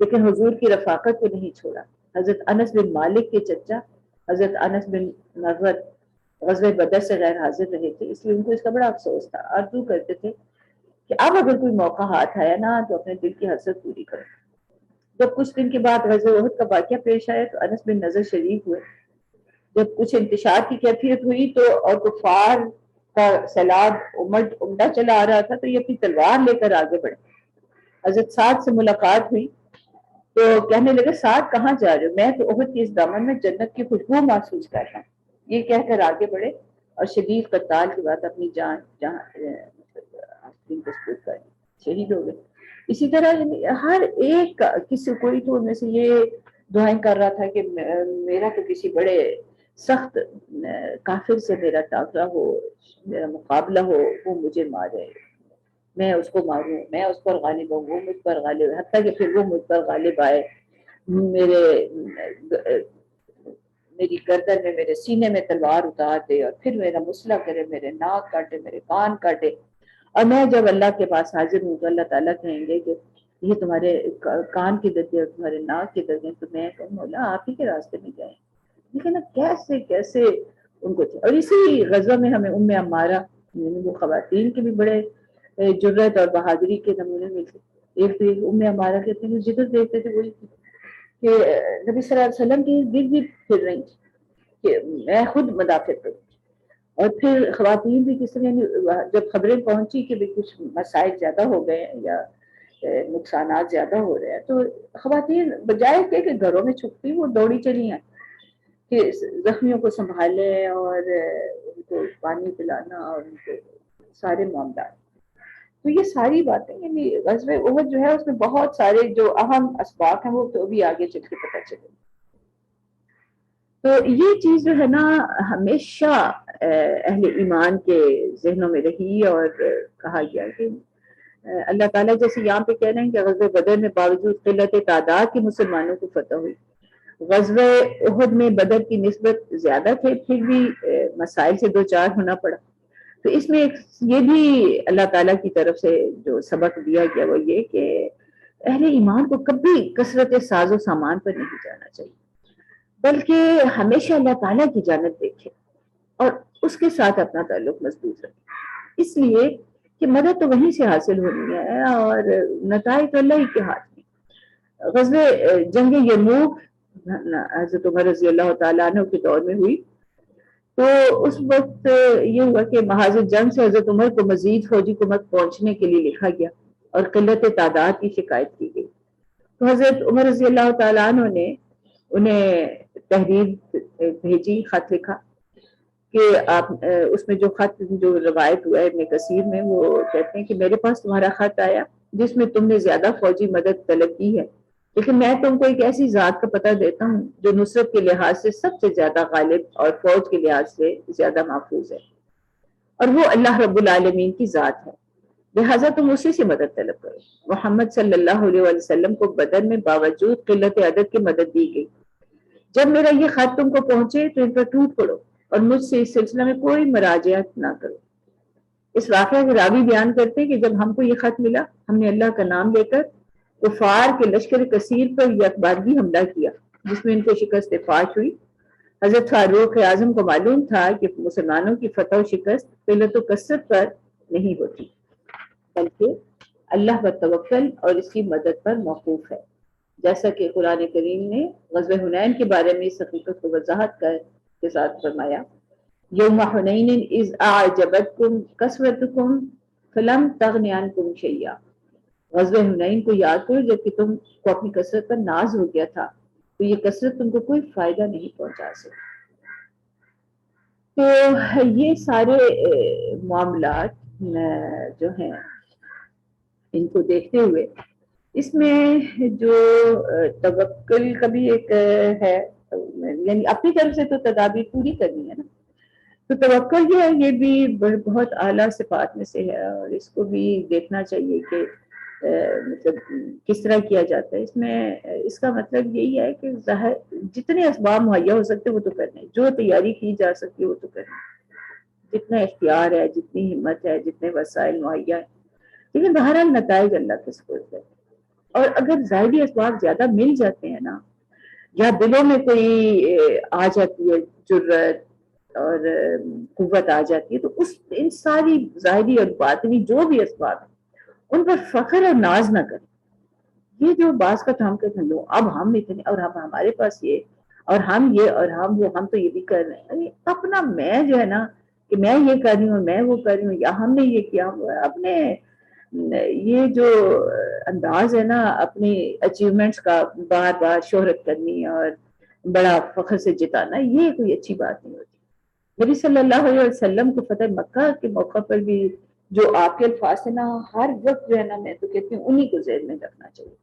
لیکن حضور کی رفاقت کو نہیں چھوڑا۔ حضرت انس بن مالک کے چچا حضرت انس بن نضر غزوہ بدر سے غیر حاضر رہے تھے، اس لیے ان کو اس کا بڑا افسوس تھا، آرزو کرتے تھے کہ اب اگر کوئی موقع ہاتھ آیا نا تو اپنے دل کی حسرت پوری کرو۔ جب کچھ دن کے بعد غزوہ احد کا واقعہ پیش آیا تو انس بن نضر شریک ہوئے۔ جب کچھ انتشار کی کیفیت ہوئی تو اور کفار کا سیلاب عمدہ چلا آ رہا تھا تو یہ اپنی تلوار لے کر آگے بڑھے۔ حضرت سعد سے ملاقات ہوئی تو کہنے لگے سعد کہاں جا رہے ہو؟ میں تو احد کی اس دامن میں جنت کی خوشبو محسوس کر رہا ہوں۔ یہ کہہ کر آگے بڑھے اور شدید قتال کے بعد اپنی جان شہید ہو گئے۔ اسی طرح ہر ایک کسی کوئی تو ان میں سے یہ دعائیں کر رہا تھا کہ میرا تو کسی بڑے سخت کافر سے میرا ٹاکرا ہو، میرا مقابلہ ہو، وہ مجھے مارے، میں اس کو ماروں، میں اس پر غالب ہوں، وہ مجھ پر غالب، حتیٰ کہ پھر وہ مجھ پر غالب آئے، میری گردن میں، میرے سینے میں تلوار اتار دے اور پھر میرا مسئلہ کرے، میرے ناک کاٹے، میرے کان کاٹے، اور میں جب اللہ کے پاس حاضر ہوں تو اللہ تعالیٰ کہیں گے کہ یہ تمہارے کان کی درد اور تمہارے ناک کی درد، تو میں کہوں مولا آپ ہی کے راستے میں جائیں۔ لیکن کیسے کیسے ان کو تھے۔ اور اسی غزوہ میں ہمیں ام عمارہ، وہ خواتین کے بھی بڑے جرت اور بہادری کے نمونے ملتے۔ ایک تو ام عمارہ کہتے ہیں جدھر دیکھتے تھے وہی کہ نبی صلی اللہ علیہ وسلم کی گرد گرد پھر رہی کہ میں خود مدافعت کروں۔ اور پھر خواتین بھی کس طرح جب خبریں پہنچی کہ کچھ مسائل زیادہ ہو گئے ہیں یا نقصانات زیادہ ہو رہے ہیں تو خواتین بجائے کہ گھروں میں چھپتی وہ دوڑی چلی ہیں کہ زخمیوں کو سنبھالیں اور ان کو پانی پلانا اور ان کو سارے معاملات۔ تو یہ ساری باتیں یعنی غزوہ احد جو ہے اس میں بہت سارے جو اہم اسباق ہیں وہ تو بھی آگے چل کے پتہ چلے۔ تو یہ چیز جو ہے نا ہمیشہ اہل ایمان کے ذہنوں میں رہی، اور کہا گیا کہ اللہ تعالیٰ جیسے یہاں پہ کہہ رہے ہیں کہ غزوہ بدر میں باوجود قلت تعداد کے مسلمانوں کو فتح ہوئی، غزوہ احد میں بدر کی نسبت زیادہ تھے پھر بھی مسائل سے دوچار ہونا پڑا۔ تو اس میں یہ بھی اللہ تعالیٰ کی طرف سے جو سبق دیا گیا وہ یہ کہ اہل ایمان کو کبھی کثرت ساز و سامان پر نہیں جانا چاہیے، بلکہ ہمیشہ اللہ تعالیٰ کی جانب دیکھے اور اس کے ساتھ اپنا تعلق مضبوط رکھے، اس لیے کہ مدد تو وہیں سے حاصل ہونی ہے اور نتائج تو اللہ ہی کے ہاتھ میں۔ غزوہ جنگ یرموک حضرت عمر رضی اللہ تعالیٰ عنہ کے دور میں ہوئی تو اس وقت یہ ہوا کہ محاذ جنگ سے حضرت عمر کو مزید فوجی کمک پہنچنے کے لیے لکھا گیا اور قلت تعداد کی شکایت کی گئی۔ تو حضرت عمر رضی اللہ تعالیٰ عنہ نے انہیں تحریر بھیجی، خط لکھا کہ آپ اس میں جو خط جو روایت ہوا ہے ابن کثیر میں وہ کہتے ہیں کہ میرے پاس تمہارا خط آیا جس میں تم نے زیادہ فوجی مدد طلب کی ہے، لیکن میں تم کو ایک ایسی ذات کا پتہ دیتا ہوں جو نصرت کے لحاظ سے سب سے زیادہ غالب اور فوج کے لحاظ سے زیادہ محفوظ ہے، اور وہ اللہ رب العالمین کی ذات ہے، لہٰذا تم اسی سے مدد طلب کرو۔ محمد صلی اللہ علیہ وسلم کو بدر میں باوجود قلت عدد کی مدد دی گئی۔ جب میرا یہ خط تم کو پہنچے تو ان پر ٹوٹ پڑو اور مجھ سے اس سلسلہ میں کوئی مراجعت نہ کرو۔ اس واقعہ کے راوی بیان کرتے ہیں کہ جب ہم کو یہ خط ملا ہم نے اللہ کا نام لے کر کفار کے لشکر کثیر پر یکبارگی حملہ کیا جس میں ان کو شکست فاش ہوئی۔ حضرت فاروق اعظم کو معلوم تھا کہ مسلمانوں کی فتح و شکست قلت و کثرت پر نہیں ہوتی بلکہ اللہ پر توکل اور اس کی مدد پر موقوف ہے، جیسا کہ قرآن کریم نے غزوہ حنین کے بارے میں اس حقیقت کو وضاحت کے ساتھ فرمایا، یوم حنین اذ اعجبتکم کثرتکم فلم تغن عنکم شیئا، غزوہ حنین کو یاد کرو جب کہ تم کو اپنی کثرت پر ناز ہو گیا تھا تو یہ کثرت تم کو کوئی فائدہ نہیں پہنچا سکتی۔ تو یہ سارے معاملات جو ہیں ان کو دیکھتے ہوئے اس میں جو توکل کا بھی ایک ہے، یعنی اپنی طرف سے تو تدابیر پوری کرنی ہے نا، تو توکل جو ہے یہ بھی بہت اعلیٰ صفات میں سے ہے، اور اس کو بھی دیکھنا چاہیے کہ مطلب کس طرح کیا جاتا ہے۔ اس میں اس کا مطلب یہی ہے کہ جتنے اسباب مہیا ہو سکتے وہ تو کرنے، جو تیاری کی جا سکتی وہ تو کرنے، جتنا اختیار ہے، جتنی ہمت ہے، جتنے وسائل مہیا ہے، لیکن بہرحال نتائج اللہ کے سپرد ہے۔ اور اگر ظاہری اسباب زیادہ مل جاتے ہیں نا، یا دلوں میں کوئی آ جاتی ہے جرت اور قوت آ جاتی ہے، تو ان ساری ظاہری اور باطنی جو بھی اسباب ہیں ان پر فخر اور ناز نہ کریں۔ یہ جو بعض کا ہم کہتے ہیں اب ہم اتنے، اور اب ہمارے پاس یہ، اور ہم یہ، اور ہم وہ، ہم تو یہ بھی کر رہے ہیں، یعنی اپنا میں جو ہے نا کہ میں یہ کر رہی ہوں، میں وہ کر رہی ہوں، یا ہم نے یہ کیا ہوا ہے، اپنے یہ جو انداز ہے نا اپنی اچیومنٹس کا بار بار شہرت کرنی اور بڑا فخر سے جتانا، یہ کوئی اچھی بات نہیں ہوتی۔ نبی صلی اللہ علیہ وسلم کو فتح مکہ کے موقع پر بھی جو آپ کے الفاظ ہیں نا، ہر وقت جو ہے نا میں تو کہتی ہوں انہی کو ذہن میں رکھنا چاہیے۔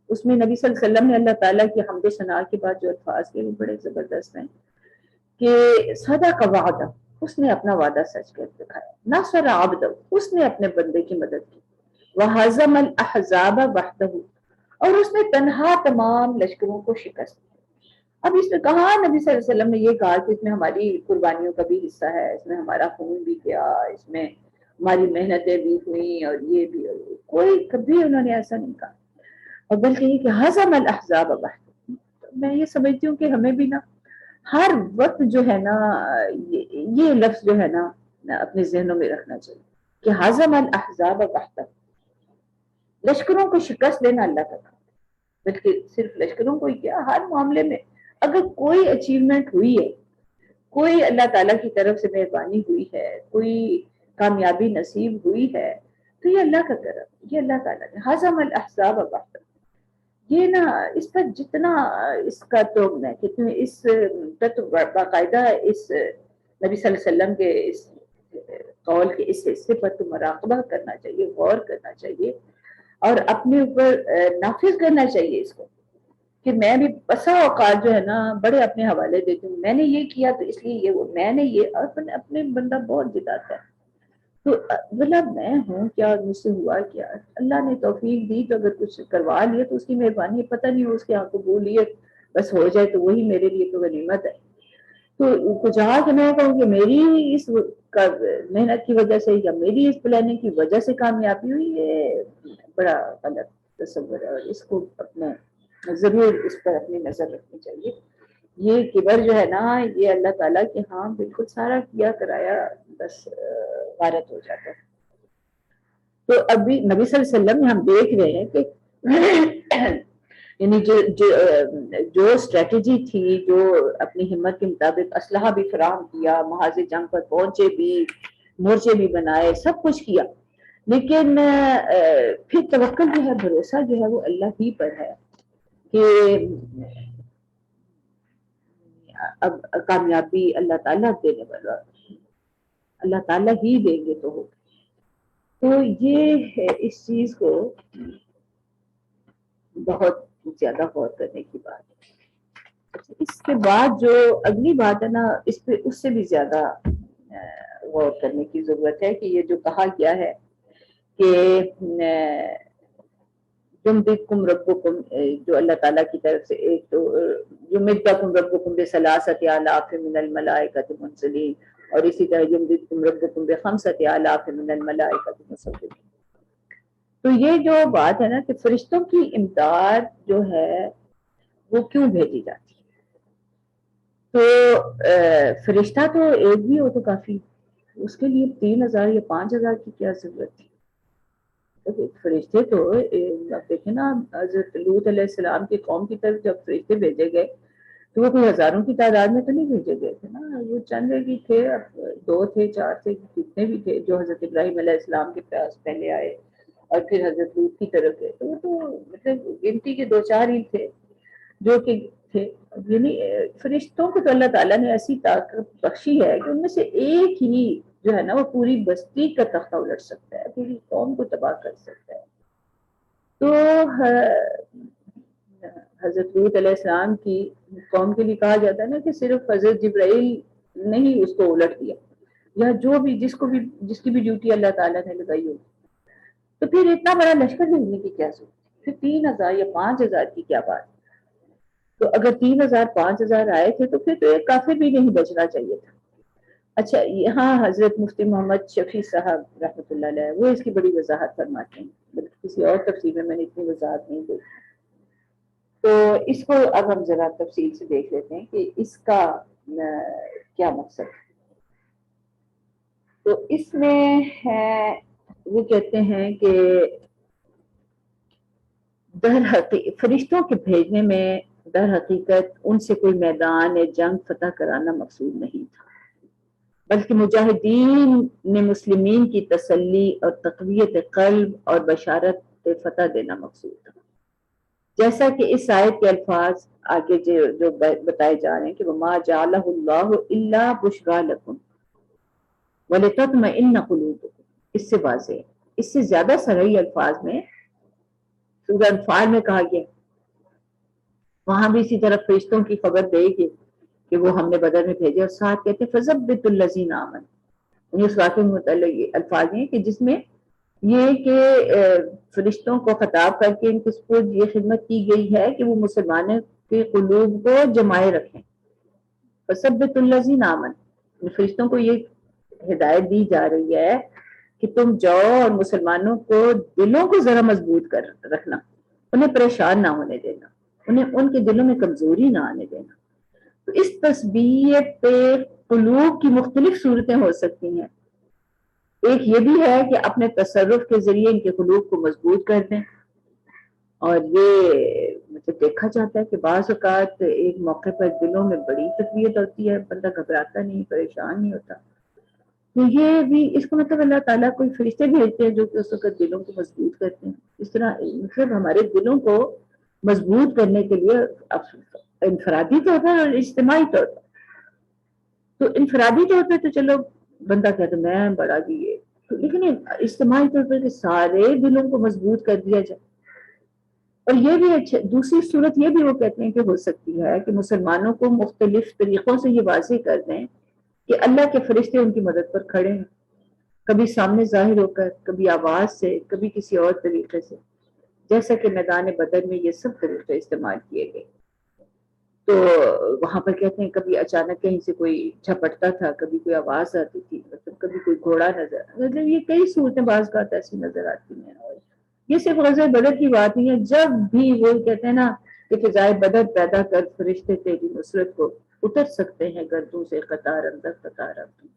اس میں نبی صلی اللہ علیہ وسلم نے اللہ تعالیٰ کی حمد و ثنا کے بعد جو الفاظ کے وہ بڑے زبردست ہیں کہ صدق وعدہ، اس نے اپنا وعدہ سچ کر دکھایا، نصر عبدہ، اس نے اپنے بندے کی مدد کی، وہزم الاحزاب وحدہ، اور اس نے تنہا تمام لشکروں کو شکست دی۔ اب اس میں کہا نبی صلی اللہ علیہ وسلم نے یہ کہا کہ اس میں ہماری قربانیوں کا بھی حصہ ہے، اس میں ہمارا خون بھی گیا، اس میں ہماری محنتیں بھی ہوئیں، اور یہ بھی، اور کوئی کبھی انہوں نے ایسا نہیں کہا، اور بلکہ یہ کہ ہزم الاحزاب وحدہ۔ میں یہ سمجھتی ہوں کہ ہمیں بھی نا ہر وقت جو ہے نا یہ لفظ جو ہے نا اپنے ذہنوں میں رکھنا چاہیے کہ ہزم الاحزاب وحدہ، لشکروں کو شکست دینا اللہ کا کام، بلکہ صرف لشکروں کو ہی کیا، ہر معاملے میں اگر کوئی اچیومنٹ ہوئی ہے، کوئی اللہ تعالیٰ کی طرف سے مہربانی ہوئی ہے، کوئی کامیابی نصیب ہوئی ہے، تو یہ اللہ کا کرم، یہ اللہ تعالیٰ نے ہزم الاحزاب وحدہ۔ یہ نا اس پر جتنا اس کا تو میں کہتی ہوں اس کا تو باقاعدہ اس نبی صلی اللہ علیہ وسلم کے اس قول کے اس حصے پر تو مراقبہ کرنا چاہیے، غور کرنا چاہیے، اور اپنے اوپر نافذ کرنا چاہیے اس کو، کہ میں بھی بسا اوقات جو ہے نا بڑے اپنے حوالے دیتی ہوں، میں نے یہ کیا تو اس لیے یہ وہ، میں نے یہ، اپنے بندہ بہت جتاتا ہے، تو بلا میں ہوں کیا، مجھ سے ہوا کیا، اللہ نے توفیق دی تو اگر کچھ کروا لیا تو اس کی مہربانی، پتہ نہیں اس کے ہاں قبولیت بس ہو جائے تو وہی میرے لیے تو غنیمت ہے۔ تو کچھ کہ میں کہوں کہ میری اس محنت کی وجہ سے یا میری اس پلاننگ کی وجہ سے کامیابی ہوئی، یہ بڑا غلط تصور ہے، اور اس کو اپنے ضرور اس پر اپنی نظر رکھنی چاہیے۔ یہ کبر جو ہے نا یہ اللہ تعالیٰ کے ہاں بالکل سارا کیا کرایا بس غارت ہو جاتا ہے۔ تو ابھی نبی صلی اللہ علیہ وسلم میں ہم دیکھ رہے ہیں کہ یعنی جو اسٹریٹجی تھی، جو اپنی ہمت کے مطابق اسلحہ بھی فراہم کیا، محاذ جنگ پر پہنچے بھی، مورچے بھی بنائے، سب کچھ کیا، لیکن پھر توکل جو ہے، بھروسہ جو ہے وہ اللہ ہی پر ہے کہ اب کامیابی اللہ تعالیٰ دینے والا، اللہ تعالیٰ ہی دیں گے تو ہوگا۔ تو یہ اس چیز کو بہت زیادہ غور کرنے کی بات ہے۔ اس کے بعد جو اگلی بات ہے نا اس پہ اس سے بھی زیادہ غور کرنے کی ضرورت ہے، کہ یہ جو کہا گیا ہے کہ یمدکم ربکم، جو اللہ تعالیٰ کی طرف سے ایک تو یمدکم ربکم بثلاثۃ آلاف من الملائکۃ منزلین، اور اسی طرح یمدکم ربکم بخمسۃ آلاف من الملائکۃ مسومین۔ تو یہ جو بات ہے نا کہ فرشتوں کی امداد جو ہے وہ کیوں بھیجی جاتی ہے، تو فرشتہ تو ایک بھی ہو تو کافی، اس کے لیے 3000 یا 5000 کی کیا ضرورت تھی؟ فرشتے تو اب دیکھیں نا حضرت لوط علیہ السلام کی قوم کی طرف جب فرشتے بھیجے گئے تو وہ کوئی ہزاروں کی تعداد میں تو نہیں بھیجے گئے تھے نا، وہ چند ہی تھے، اب 2 تھے 4 تھے جتنے بھی تھے جو حضرت ابراہیم علیہ السلام کے پاس پہلے آئے اور پھر حضرت لوط کی طرف گئے، تو وہ تو مطلب گنتی کے 2-4 ہی تھے جو کہ تھے. یعنی فرشتوں کو تو اللہ تعالیٰ نے ایسی طاقت بخشی ہے کہ ان میں سے ایک ہی جو ہے نا وہ پوری بستی کا تختہ الٹ سکتا ہے، پوری قوم کو تباہ کر سکتا ہے. تو حضرت لوط علیہ السلام کی قوم کے لیے کہا جاتا ہے نا کہ صرف حضرت جبرائیل نے ہی اس کو الٹ دیا، یا جو بھی جس کی بھی ڈیوٹی اللہ تعالیٰ نے لگائی ہوگی. تو پھر اتنا بڑا لشکر بھیجنے کی کیا ضرورت، پھر 3000 یا 5000 کی کیا بات. تو اگر 3000 5000 آئے تھے تو پھر تو ایک کافر بھی نہیں بچنا چاہیے تھا. اچھا یہاں حضرت مفتی محمد شفیع صاحب رحمۃ اللہ علیہ وہ اس کی بڑی وضاحت فرماتے ہیں، بلکہ کسی اور تفسیر میں نے اتنی وضاحت نہیں دیکھی. تو اس کو اب ہم ذرا تفصیل سے دیکھ لیتے ہیں کہ اس کا کیا مقصد ہے. تو اس میں ہے وہ کہتے ہیں کہ فرشتوں کے بھیجنے میں در حقیقت ان سے کوئی میدان جنگ فتح کرانا مقصود نہیں تھا، بلکہ مجاہدین نے مسلمین کی تسلی اور تقویت قلب اور بشارت فتح دینا مقصود تھا. جیسا کہ اس آیت کے الفاظ آگے جو بتائے جا رہے ہیں کہ وَمَا جَعَلَهُ اللَّهُ إِلَّا بُشْرَىٰ لَكُمْ وَلِتَطْمَئِنَّ قُلُوبُكُمْ، اس سے واضح، اس سے زیادہ صریح الفاظ میں سورہ انفال میں کہا گیا، وہاں بھی اسی طرح فرشتوں کی خبر دے گی کہ وہ ہم نے بدر میں بھیجے، اور ساتھ کہتے ہیں فَثَبِّتُوا الَّذِينَ آمَنُوا. اس واقعے میں متعلق الفاظ ہیں کہ جس میں یہ کہ فرشتوں کو خطاب کر کے ان کو یہ خدمت کی گئی ہے کہ وہ مسلمانوں کے قلوب کو جمائے رکھیں. فَثَبِّتُوا الَّذِينَ آمَنُوا، فرشتوں کو یہ ہدایت دی جا رہی ہے کہ تم جاؤ اور مسلمانوں کو دلوں کو ذرا مضبوط کر رکھنا، انہیں پریشان نہ ہونے دینا، انہیں ان کے دلوں میں کمزوری نہ آنے دینا. تو اس تثبیت قلوب کی مختلف صورتیں ہو سکتی ہیں. ایک یہ بھی ہے کہ اپنے تصرف کے ذریعے ان کے قلوب کو مضبوط کر دیں، اور یہ مطلب دیکھا جاتا ہے کہ بعض اوقات ایک موقع پر دلوں میں بڑی تقویت ہوتی ہے، بندہ گھبراتا نہیں، پریشان نہیں ہوتا. تو یہ بھی اس کا مطلب اللہ تعالیٰ کوئی فرشتے بھیجتے ہیں جو کہ اس وقت دلوں کو مضبوط کرتے ہیں. اس طرح مطلب ہمارے دلوں کو مضبوط کرنے کے لیے انفرادی طور پر اور اجتماعی طور پر. تو انفرادی طور پر تو چلو بندہ کہتا ہے میں بڑا بھی ہے، لیکن اجتماعی طور پر کہ سارے دلوں کو مضبوط کر دیا جائے. اور یہ بھی اچھا دوسری صورت یہ بھی وہ کہتے ہیں کہ ہو سکتی ہے کہ مسلمانوں کو مختلف طریقوں سے یہ واضح کر دیں کہ اللہ کے فرشتے ان کی مدد پر کھڑے ہیں، کبھی سامنے ظاہر ہو کر، کبھی آواز سے، کبھی کسی اور طریقے سے، جیسا کہ میدان بدر میں یہ سب طریقے استعمال کیے گئے. تو وہاں پر کہتے ہیں کبھی اچانک کہیں سے کوئی جھپٹتا تھا، کبھی کوئی آواز آتی تھی، مطلب کبھی کوئی گھوڑا نظر، مطلب یہ کئی صورتیں بعض کا ایسی نظر آتی ہیں. اور یہ صرف غزوہ بدر کی بات نہیں ہے، جب بھی وہ کہتے ہیں نا کہ فضائے بدر پیدا کر فرشتے تیری نصرت کو اتر سکتے ہیں گردوں سے قطار اندر قطار اندر.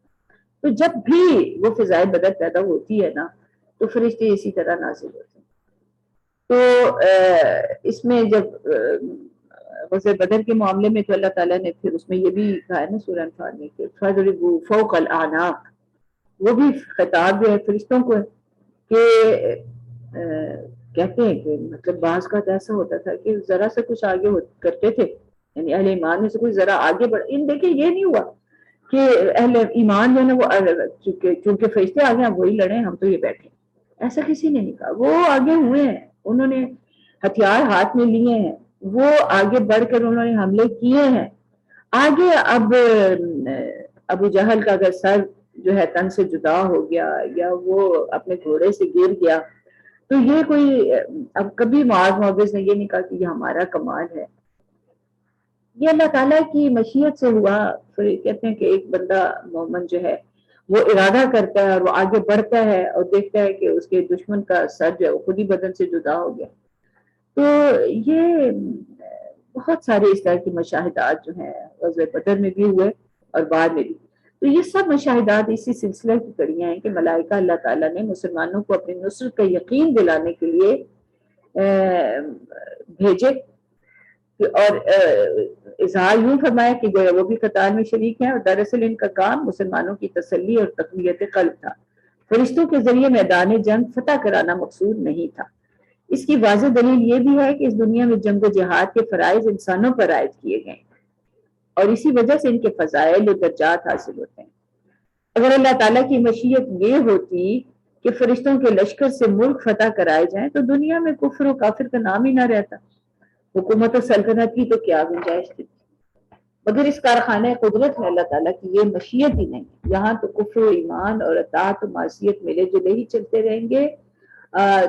تو جب بھی وہ فضائے بدر پیدا ہوتی ہے نا تو فرشتے اسی طرح نازل ہوتے ہیں. تو اس میں جب غزوہ بدر کے معاملے میں تو اللہ تعالیٰ نے پھر اس میں یہ بھی کہا ہے نا سورہ انفال میں کہ فَاضْرِبُوا فَوْقَ الْأَعْنَاقِ، وہ بھی خطاب جو ہے فرشتوں کو ہے کہ کہتے ہیں کہ مطلب بعض کا ایسا ہوتا تھا کہ ذرا سے کچھ آگے کرتے تھے، یعنی اہل ایمان میں سے کوئی ذرا آگے بڑھ، دیکھیں یہ نہیں ہوا کہ اہل ایمان جو ہے وہ چونکہ فرشتے آگے ہیں وہی لڑیں ہم تو یہ بیٹھے، ایسا کسی نے نہیں کہا. وہ آگے ہوئے ہیں، انہوں نے ہتھیار ہاتھ میں لیے ہیں، وہ آگے بڑھ کر انہوں نے حملے کیے ہیں. آگے اب ابو جہل کا اگر سر جو ہے تن سے جدا ہو گیا یا وہ اپنے گھوڑے سے گر گیا تو یہ کوئی اب کبھی معاذ معوض نے یہ نہیں کہا کہ یہ ہمارا کمال ہے، یہ اللہ تعالیٰ کی مشیت سے ہوا. پھر کہتے ہیں کہ ایک بندہ مومن جو ہے وہ ارادہ کرتا ہے اور وہ آگے بڑھتا ہے اور دیکھتا ہے کہ اس کے دشمن کا سر جو ہے وہ خود ہی بدن سے جدا ہو گیا. تو یہ بہت سارے اس طرح کی مشاہدات جو ہیں غزوہ بدر میں بھی ہوئے اور بعد میں بھی. تو یہ سب مشاہدات اسی سلسلہ کی کڑیاں ہیں کہ ملائکہ اللہ تعالیٰ نے مسلمانوں کو اپنی نصرت کا یقین دلانے کے لیے بھیجے. اور اظہار یوں فرمایا کہ گویا وہ بھی قطار میں شریک ہیں، اور دراصل ان کا کام مسلمانوں کی تسلی اور تقویت قلب تھا، فرشتوں کے ذریعے میدان جنگ فتح کرانا مقصود نہیں تھا۔ اس کی واضح دلیل یہ بھی ہے کہ اس دنیا میں جنگ و جہاد کے فرائض انسانوں پر عائد کیے گئے ہیں، اور اسی وجہ سے ان کے فضائل و درجات حاصل ہوتے ہیں۔ اگر اللہ تعالیٰ کی مشیت یہ ہوتی کہ فرشتوں کے لشکر سے ملک فتح کرائے جائیں تو دنیا میں کفر و کافر کا نام ہی نہ رہتا، حکومت و سلطنت کی تو کیا گنجائش تھی۔ مگر اس کارخانہ قدرت میں اللہ تعالیٰ کی یہ مشیت ہی نہیں، یہاں تو کفر و ایمان اور اطاعت و معصیت ملے جلے ہی چلتے رہیں گے۔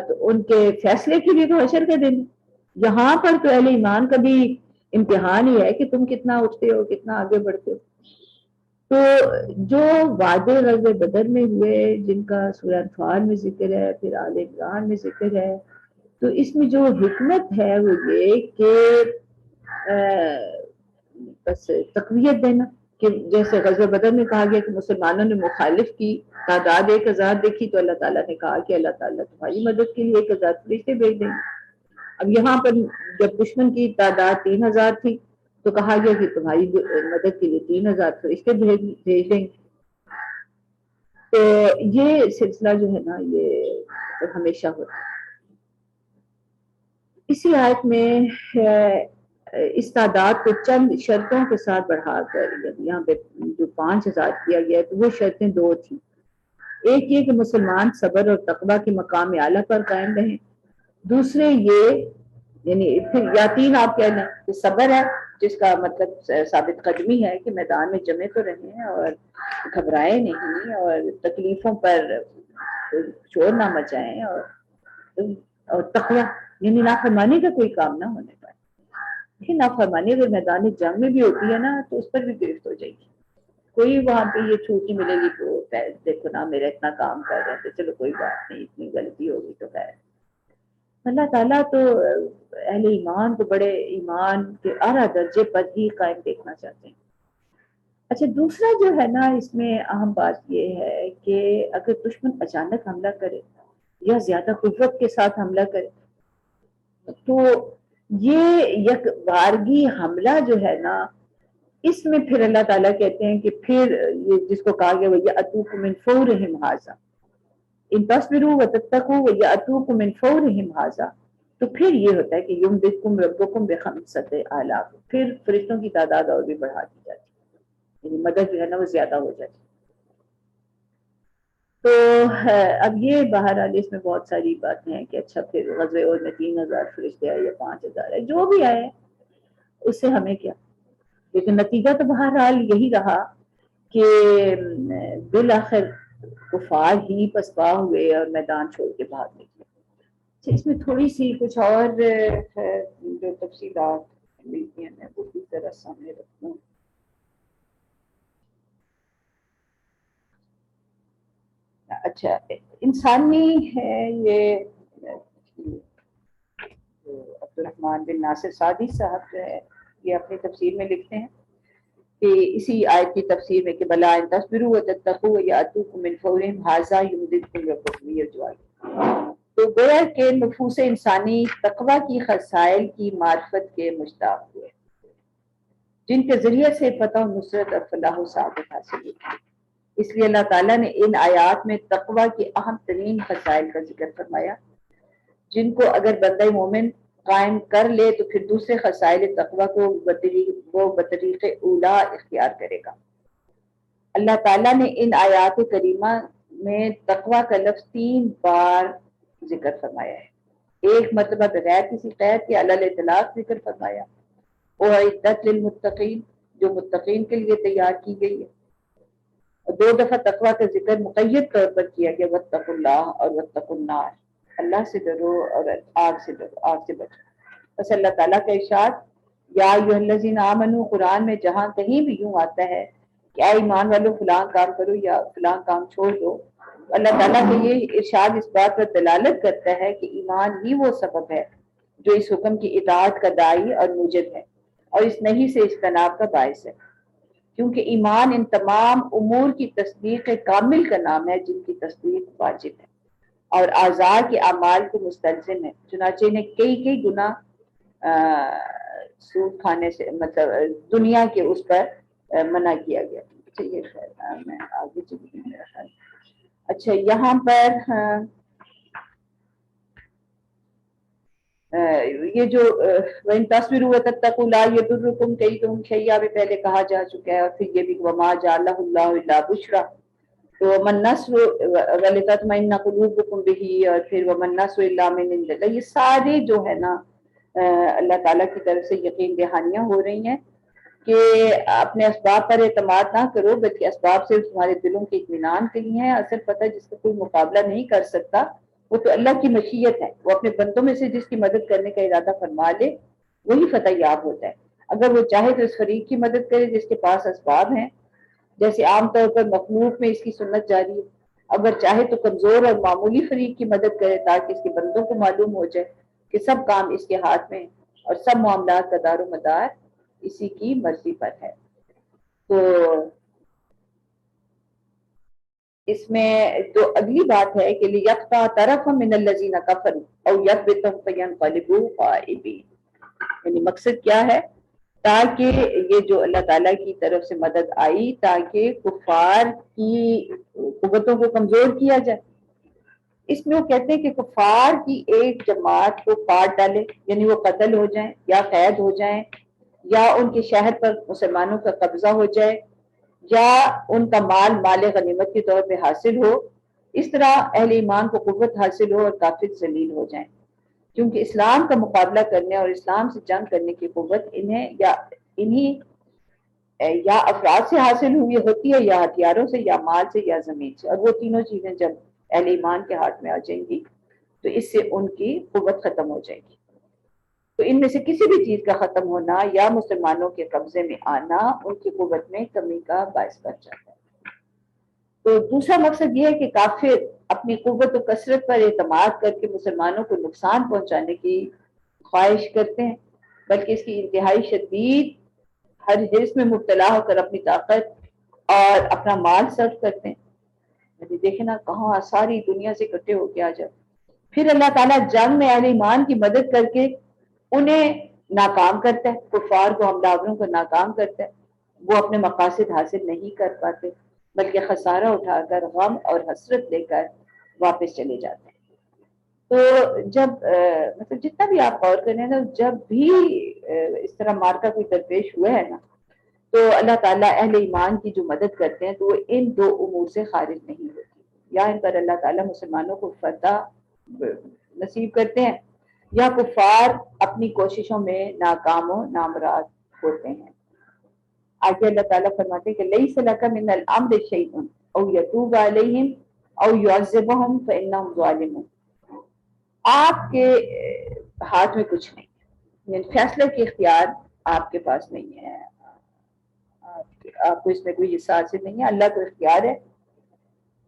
تو ان کے فیصلے کے لیے تو حشر کے دن، یہاں پر تو اہل ایمان کا بھی امتحان ہی ہے کہ تم کتنا اٹھتے ہو، کتنا آگے بڑھتے ہو۔ تو جو وعدے غزوہ بدر میں ہوئے، جن کا سورہ انفال میں ذکر ہے، پھر آل عمران میں ذکر ہے، تو اس میں جو حکمت ہے وہ یہ کہ بس تقویت دینا، کہ جیسے غزوہ بدر میں کہا گیا کہ مسلمانوں نے مخالف کی تعداد 1000 دیکھی تو اللہ تعالیٰ نے کہا کہ اللہ تعالیٰ تمہاری مدد کے لیے 1000 فرشتے بھیج دیں گے۔ اب یہاں پر جب دشمن کی تعداد 3000 تھی تو کہا گیا کہ تمہاری مدد کے لیے 3000 فرشتے بھیج دیں گے۔ تو یہ سلسلہ جو ہے نا یہ ہمیشہ ہوتا ہے۔ اسی آیت میں اس تعداد کو چند شرطوں کے ساتھ بڑھا کر یہاں پہ جو 5000 کیا گیا تو وہ شرطیں 2 تھیں۔ ایک یہ کہ مسلمان صبر اور تقوی کے مقام اعلیٰ پر قائم رہیں، دوسرے یہ یعنی پھر یا 3 آپ کہہ لیں کہ صبر ہے جس کا مطلب ثابت قدمی ہے کہ میدان میں جمے تو رہیں اور گھبرائے نہیں اور تکلیفوں پر شور نہ مچائیں، اور تقوی یعنی نافرمانی کا کوئی کام نہ ہونے پائے۔ لیکن نافرمانی اگر میدان جنگ میں بھی ہوتی ہے نا تو اس پر بھی گرفت ہو جائے گی، کوئی وہاں پہ یہ چھوٹ نہیں ملے گی تو دیکھو نا میرا اتنا کام کر رہے ہیں، چلو کوئی بات نہیں، اتنی غلطی ہوگی تو خیر۔ اللہ تعالیٰ تو اہل ایمان کو بڑے ایمان کے اعلیٰ درجے پر ہی قائم دیکھنا چاہتے ہیں۔ اچھا دوسرا جو ہے نا اس میں اہم بات یہ ہے کہ اگر دشمن اچانک حملہ کرے یا زیادہ قوت کے ساتھ حملہ کرے تو یہ یک بارگی حملہ جو ہے نا اس میں پھر اللہ تعالیٰ کہتے ہیں کہ پھر یہ جس کو کہا گیا وَيَأْتُوكُم مِّن فَوْرِهِمْ هَٰذَا ان تصبروا وتتقوا وَيَأْتُوكُم مِّن فَوْرِهِمْ هَٰذَا، تو پھر یہ ہوتا ہے کہ يُمْدِدْكُم رَبُّكُم بِخَمْسَةِ آلَاف، پھر فرشتوں کی تعداد اور بھی بڑھا دی جاتی ہے، یعنی مدد جو ہے نا وہ زیادہ ہو جاتی ہے۔ تو اب یہ بہرحال اس میں بہت ساری باتیں ہیں کہ اچھا پھر غزوہ اور میں 3000 فرشتے آئے یا 5000 ہے، جو بھی آئے اس سے ہمیں کیا، لیکن نتیجہ تو بہرحال یہی رہا کہ بالآخر کفار ہی پسپا ہوئے اور میدان چھوڑ کے بھاگ نکلے۔ اس میں تھوڑی سی کچھ اور جو تفصیلات ملتی ہیں میں وہ بھی ذرا سامنے رکھوں۔ اچھا انسانی ہے یہ عبدالرحمن بن ناصر سعدی صاحب جو ہے یہ اپنی تفسیر میں لکھتے ہیں کہ اسی آیت کی تفسیر میں کہ بلا ان تصبروا وتتقوا ویأتوکم من فورہم ھذا یمددکم ربکم یرجعون، تو گویا کہ نفوس انسانی تقوی کی خصائل کی معرفت کے مشتاق ہوئے جن کے ذریعے سے فتح و نصرت اور فلاح و سعادت حاصل ہوئی۔ اس لیے اللہ تعالیٰ نے ان آیات میں تقوی کی اہم ترین خصائل کا ذکر فرمایا جن کو اگر بندہ مومن قائم کر لے تو پھر دوسرے خصائل تقوی کو بطریق اولا اختیار کرے گا۔ اللہ تعالیٰ نے ان آیات کریمہ میں تقوی کا لفظ 3 بار ذکر فرمایا ہے۔ ایک مرتبہ بغیر کسی قید کے علی الاطلاق ذکر فرمایا، اعدت للمتقین جو متقین کے لیے تیار کی گئی ہے، اور 2 دفعہ تقوی کا ذکر مقید طور پر کیا گیا واتقوا اللہ اور واتقوا النار، اللہ سے ڈرو اور آگ سے ڈرو، آگ سے بچو۔ بس اللہ تعالیٰ کا ارشاد یا ایھا الذین آمنوا قرآن میں جہاں کہیں بھی یوں آتا ہے کہ اے ایمان والو فلاں کام کرو یا فلاں کام چھوڑ دو، اللہ تعالیٰ کا یہ ارشاد اس بات پر دلالت کرتا ہے کہ ایمان ہی وہ سبب ہے جو اس حکم کی اطاعت کا داعی اور موجب ہے اور اس نہیں سے اجتناب کا باعث ہے، کیونکہ ایمان ان تمام امور کی تصدیق کامل کا نام ہے جن کی تصدیق واجب ہے اور اعضاء کے اعمال کو مستلزم ہے۔ چنانچہ انہیں کئی گنا سود کھانے سے مطلب دنیا کے اس پر منع کیا گیا. اچھا یہ خیر میں آگے چلی گئی میرا خیال. اچھا یہاں پر یہ جو وَإِن تَصْبِرُوا وَتَتَّقُوا لَا يَضُرُّكُمْ كَيْدُهُمْ شَيْئًا پہلے کہا جا چکا ہے. اور پھر یہ بھی وَمَا جَعَلَهُ اللَّهُ إِلَّا بُشْرًا. تو وَمَن نَّصْرُ وَلِتَطْمَئِنَّ قُلُوبُكُمْ بِهِ اور پھر وَمَن نَّصْرُ إِلَّا مِنْ عِندِ اللَّهِ. یہ سارے جو ہے نا اللہ تعالیٰ کی طرف سے یقین دہانیاں ہو رہی ہیں کہ اپنے اسباب پر اعتماد نہ کرو بلکہ اسباب سے تمہارے دلوں کے اطمینان کے لیے ہیں. اصل پتہ جس کا کوئی مقابلہ نہیں کر سکتا وہ تو اللہ کی مشیت ہے. وہ اپنے بندوں میں سے جس کی مدد کرنے کا ارادہ فرما لے وہی فتح یاب ہوتا ہے. اگر وہ چاہے تو اس فریق کی مدد کرے جس کے پاس اسباب ہیں، جیسے عام طور پر مخلوق میں اس کی سنت جاری ہے. اگر چاہے تو کمزور اور معمولی فریق کی مدد کرے تاکہ اس کے بندوں کو معلوم ہو جائے کہ سب کام اس کے ہاتھ میں اور سب معاملات کا دار و مدار اسی کی مرضی پر ہے. تو اس میں جو اگلی بات ہے کہ لِيَقْطَعَ طَرَفًا مِنَ الَّذِينَ كَفَرُوا أَوْ يَثْبِتَهُمْ فَيَنقَلِبُوا خَائِبِينَ. یعنی مقصد کیا ہے؟ تاکہ یہ جو اللہ تعالیٰ کی طرف سے مدد آئی تاکہ کفار کی قوتوں کو کمزور کیا جائے. اس میں وہ کہتے ہیں کہ کفار کی ایک جماعت کو کاٹ ڈالے، یعنی وہ قتل ہو جائیں یا قید ہو جائیں یا ان کے شہر پر مسلمانوں کا قبضہ ہو جائے یا ان کا مال غنیمت کے طور پہ حاصل ہو. اس طرح اہل ایمان کو قوت حاصل ہو اور کافر ذلیل ہو جائیں، کیونکہ اسلام کا مقابلہ کرنے اور اسلام سے جنگ کرنے کی قوت انہیں یا افراد سے حاصل ہوئی ہوتی ہے یا ہتھیاروں سے یا مال سے یا زمین سے. اور وہ تینوں چیزیں جب اہل ایمان کے ہاتھ میں آ جائیں گی تو اس سے ان کی قوت ختم ہو جائے گی. تو ان میں سے کسی بھی چیز کا ختم ہونا یا مسلمانوں کے قبضے میں آنا ان کی قوت میں کمی کا باعث بن جاتا ہے. تو دوسرا مقصد یہ ہے کہ کافر اپنی قوت و کثرت پر اعتماد کر کے مسلمانوں کو نقصان پہنچانے کی خواہش کرتے ہیں، بلکہ اس کی انتہائی شدید ہر حرص میں مبتلا ہو کر اپنی طاقت اور اپنا مال صرف کرتے ہیں. دیکھیں نا کہاں ساری دنیا سے اکٹھے ہو کے آ جاتے. پھر اللہ تعالیٰ جنگ میں اہل ایمان کی مدد کر کے انہیں ناکام کرتا ہے، کفار کو، حملہ آوروں کو ناکام کرتا ہے. وہ اپنے مقاصد حاصل نہیں کر پاتے بلکہ خسارہ اٹھا کر غم اور حسرت لے کر واپس چلے جاتے ہیں. تو جب مطلب جتنا بھی آپ غور کریں نا، جب بھی اس طرح مارکا کوئی درپیش ہوا ہے نا تو اللہ تعالیٰ اہل ایمان کی جو مدد کرتے ہیں تو وہ ان دو امور سے خارج نہیں ہوتی. یا ان پر اللہ تعالیٰ مسلمانوں کو فتح نصیب کرتے ہیں یا کفار اپنی کوششوں میں ناکام و نامراد ہوتے ہیں. آگے اللہ تعالیٰ فرماتے ہیں کہ لَيْسَ لَكَ مِنَ الْأَمْرِ شَيْءٌ أَوْ يَتُوبَ عَلَيْهِمْ أَوْ يُعَذِّبَهُمْ فَإِنَّهُمْ ظَالِمُونَ. آپ کے ہاتھ میں کچھ نہیں، یعنی فیصلے کی اختیار آپ کے پاس نہیں ہے، آپ کو اس میں کوئی حصہ حاصل نہیں ہے. اللہ کو اختیار ہے،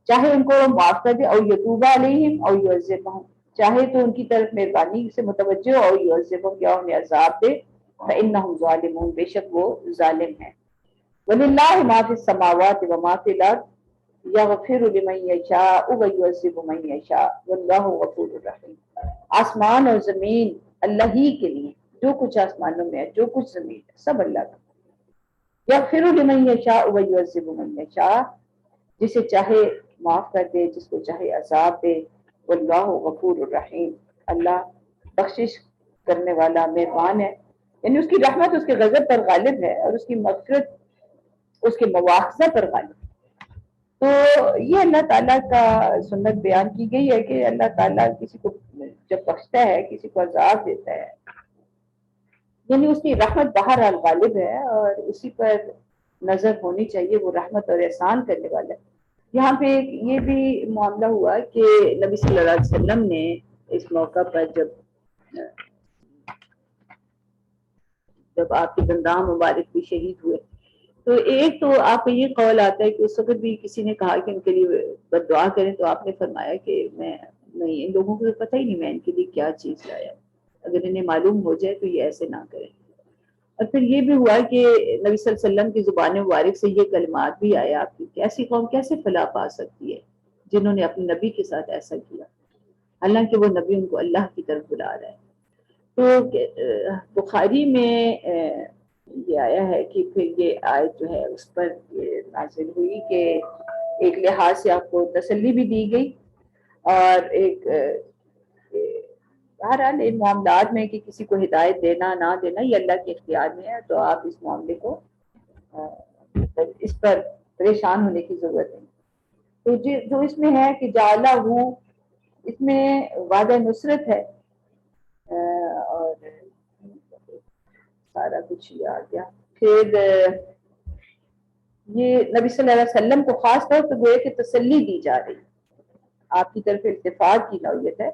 چاہے ان کو معاف کر دے، او یتوب علیہم او یعذبہم، چاہے تو ان کی طرف مہربانی سے متوجہ او یعذبہم یا انہیں عذاب دے. فإنہم ظالمون، بے شک وہ ظالم ہیں. وَلِلَّهِ مَا فِي السَّمَاوَاتِ وَمَا فِي الْأَرْضِ يَغْفِرُ لِمَن يَشَاءُ وَيُعَذِّبُ مَن يَشَاءُ وَاللَّهُ غَفُورٌ رَحِيمٌ. آسمان اور زمین اللہ ہی کے لیے، جو کچھ آسمانوں میں ہے جو کچھ زمین ہے سب اللہ کا. یغفر لمن یشاء ویعذب من یشاء، جسے چاہے معاف کر دے، جس کو چاہے عذاب دے. واللہ غفور الرحیم، اللہ بخشش کرنے والا مہربان ہے. یعنی اس کی رحمت اس کے غضب پر غالب ہے اور اس کی مغفرت اس کے مواخذہ پر غالب ہے. تو یہ اللہ تعالیٰ کا سنت بیان کی گئی ہے کہ اللہ تعالیٰ کسی کو جب بخشتا ہے، کسی کو عذاب دیتا ہے، یعنی اس کی رحمت بہرحال غالب ہے اور اسی پر نظر ہونی چاہیے. وہ رحمت اور احسان کرنے والا ہے. یہاں پہ یہ بھی معاملہ ہوا کہ نبی صلی اللہ علیہ وسلم نے اس موقع پر جب آپ کے دنداں مبارک بھی شہید ہوئے تو ایک تو آپ کو یہ قول آتا ہے کہ اس وقت بھی کسی نے کہا کہ ان کے لیے بد دعا کریں، تو آپ نے فرمایا کہ میں نہیں، ان لوگوں کو پتہ ہی نہیں میں ان کے لیے کیا چیز لایا، اگر انہیں معلوم ہو جائے تو یہ ایسے نہ کریں. اور پھر یہ بھی ہوا کہ نبی صلی اللہ علیہ وسلم کی زبان مبارک سے یہ کلمات بھی آیا آپ کی، ایسی قوم کیسے فلاح پا سکتی ہے جنہوں نے اپنے نبی کے ساتھ ایسا کیا، حالانکہ وہ نبی ان کو اللہ کی طرف بلا رہا ہے. تو بخاری میں یہ آیا ہے کہ پھر یہ آیت جو ہے اس پر یہ نازل ہوئی کہ ایک لحاظ سے آپ کو تسلی بھی دی گئی، اور ایک بہرحال ان معاملات میں کہ کسی کو ہدایت دینا نہ دینا یہ اللہ کے اختیار میں ہے، تو آپ اس معاملے کو اس پر پریشان ہونے کی ضرورت نہیں۔ تو جو اس میں ہے کہ جعلہ ہو، اس میں وعدہ نصرت ہے، اور سارا کچھ یہ آ گیا۔ پھر یہ نبی صلی اللہ علیہ وسلم کو خاص طور پہ گویا کہ تسلی دی جا رہی، آپ کی طرف اتفاق کی نوعیت ہے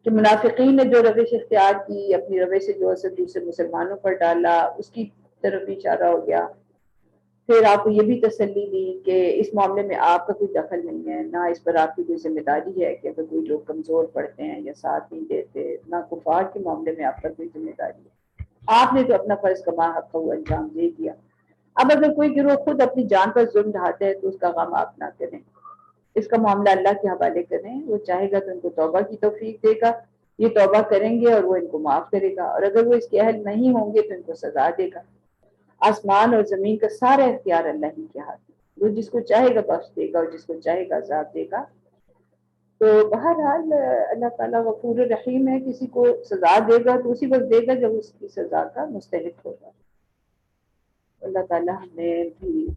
کہ منافقین نے جو روش اختیار کی، اپنی روش سے جو اثر دوسرے مسلمانوں پر ڈالا، اس کی طرف بھی اشارہ ہو گیا۔ پھر آپ کو یہ بھی تسلی دی کہ اس معاملے میں آپ کا کوئی دخل نہیں ہے، نہ اس پر آپ کی کوئی ذمہ داری ہے کہ اگر کوئی لوگ کمزور پڑتے ہیں یا ساتھ نہیں دیتے، نہ کفار کے معاملے میں آپ پر کوئی ذمہ داری ہے، آپ نے تو اپنا فرض کما حق ہوا انجام دے دیا۔ اب اگر کوئی گروہ خود اپنی جان پر ظلم ڈھاتے ہیں تو اس کا غم آپ نہ کریں، اس کا معاملہ اللہ کے حوالے کریں، وہ چاہے گا تو ان کو توبہ کی توفیق دے گا، یہ توبہ کریں گے اور وہ ان کو معاف کرے گا، اور اگر وہ اس کے اہل نہیں ہوں گے تو ان کو سزا دے گا۔ آسمان اور زمین کا سارا اختیار اللہ ہی کے ہاتھ میں، وہ جس کو چاہے گا بخش دے گا اور جس کو چاہے گا عذاب دے گا۔ تو بہرحال اللہ تعالیٰ غفور رحیم ہے، کسی کو سزا دے گا تو اسی وقت دے گا جب اس کی سزا کا مستحق ہوگا۔ اللہ تعالیٰ ہمیں بھی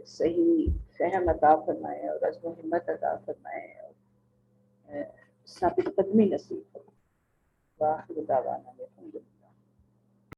صحیح فہم عطا فرمائے اور عزم و ہمت عطا فرمائے اور ثابت قدمی نصیب فرمائے۔ وآخر دعوانا الحمدللہ۔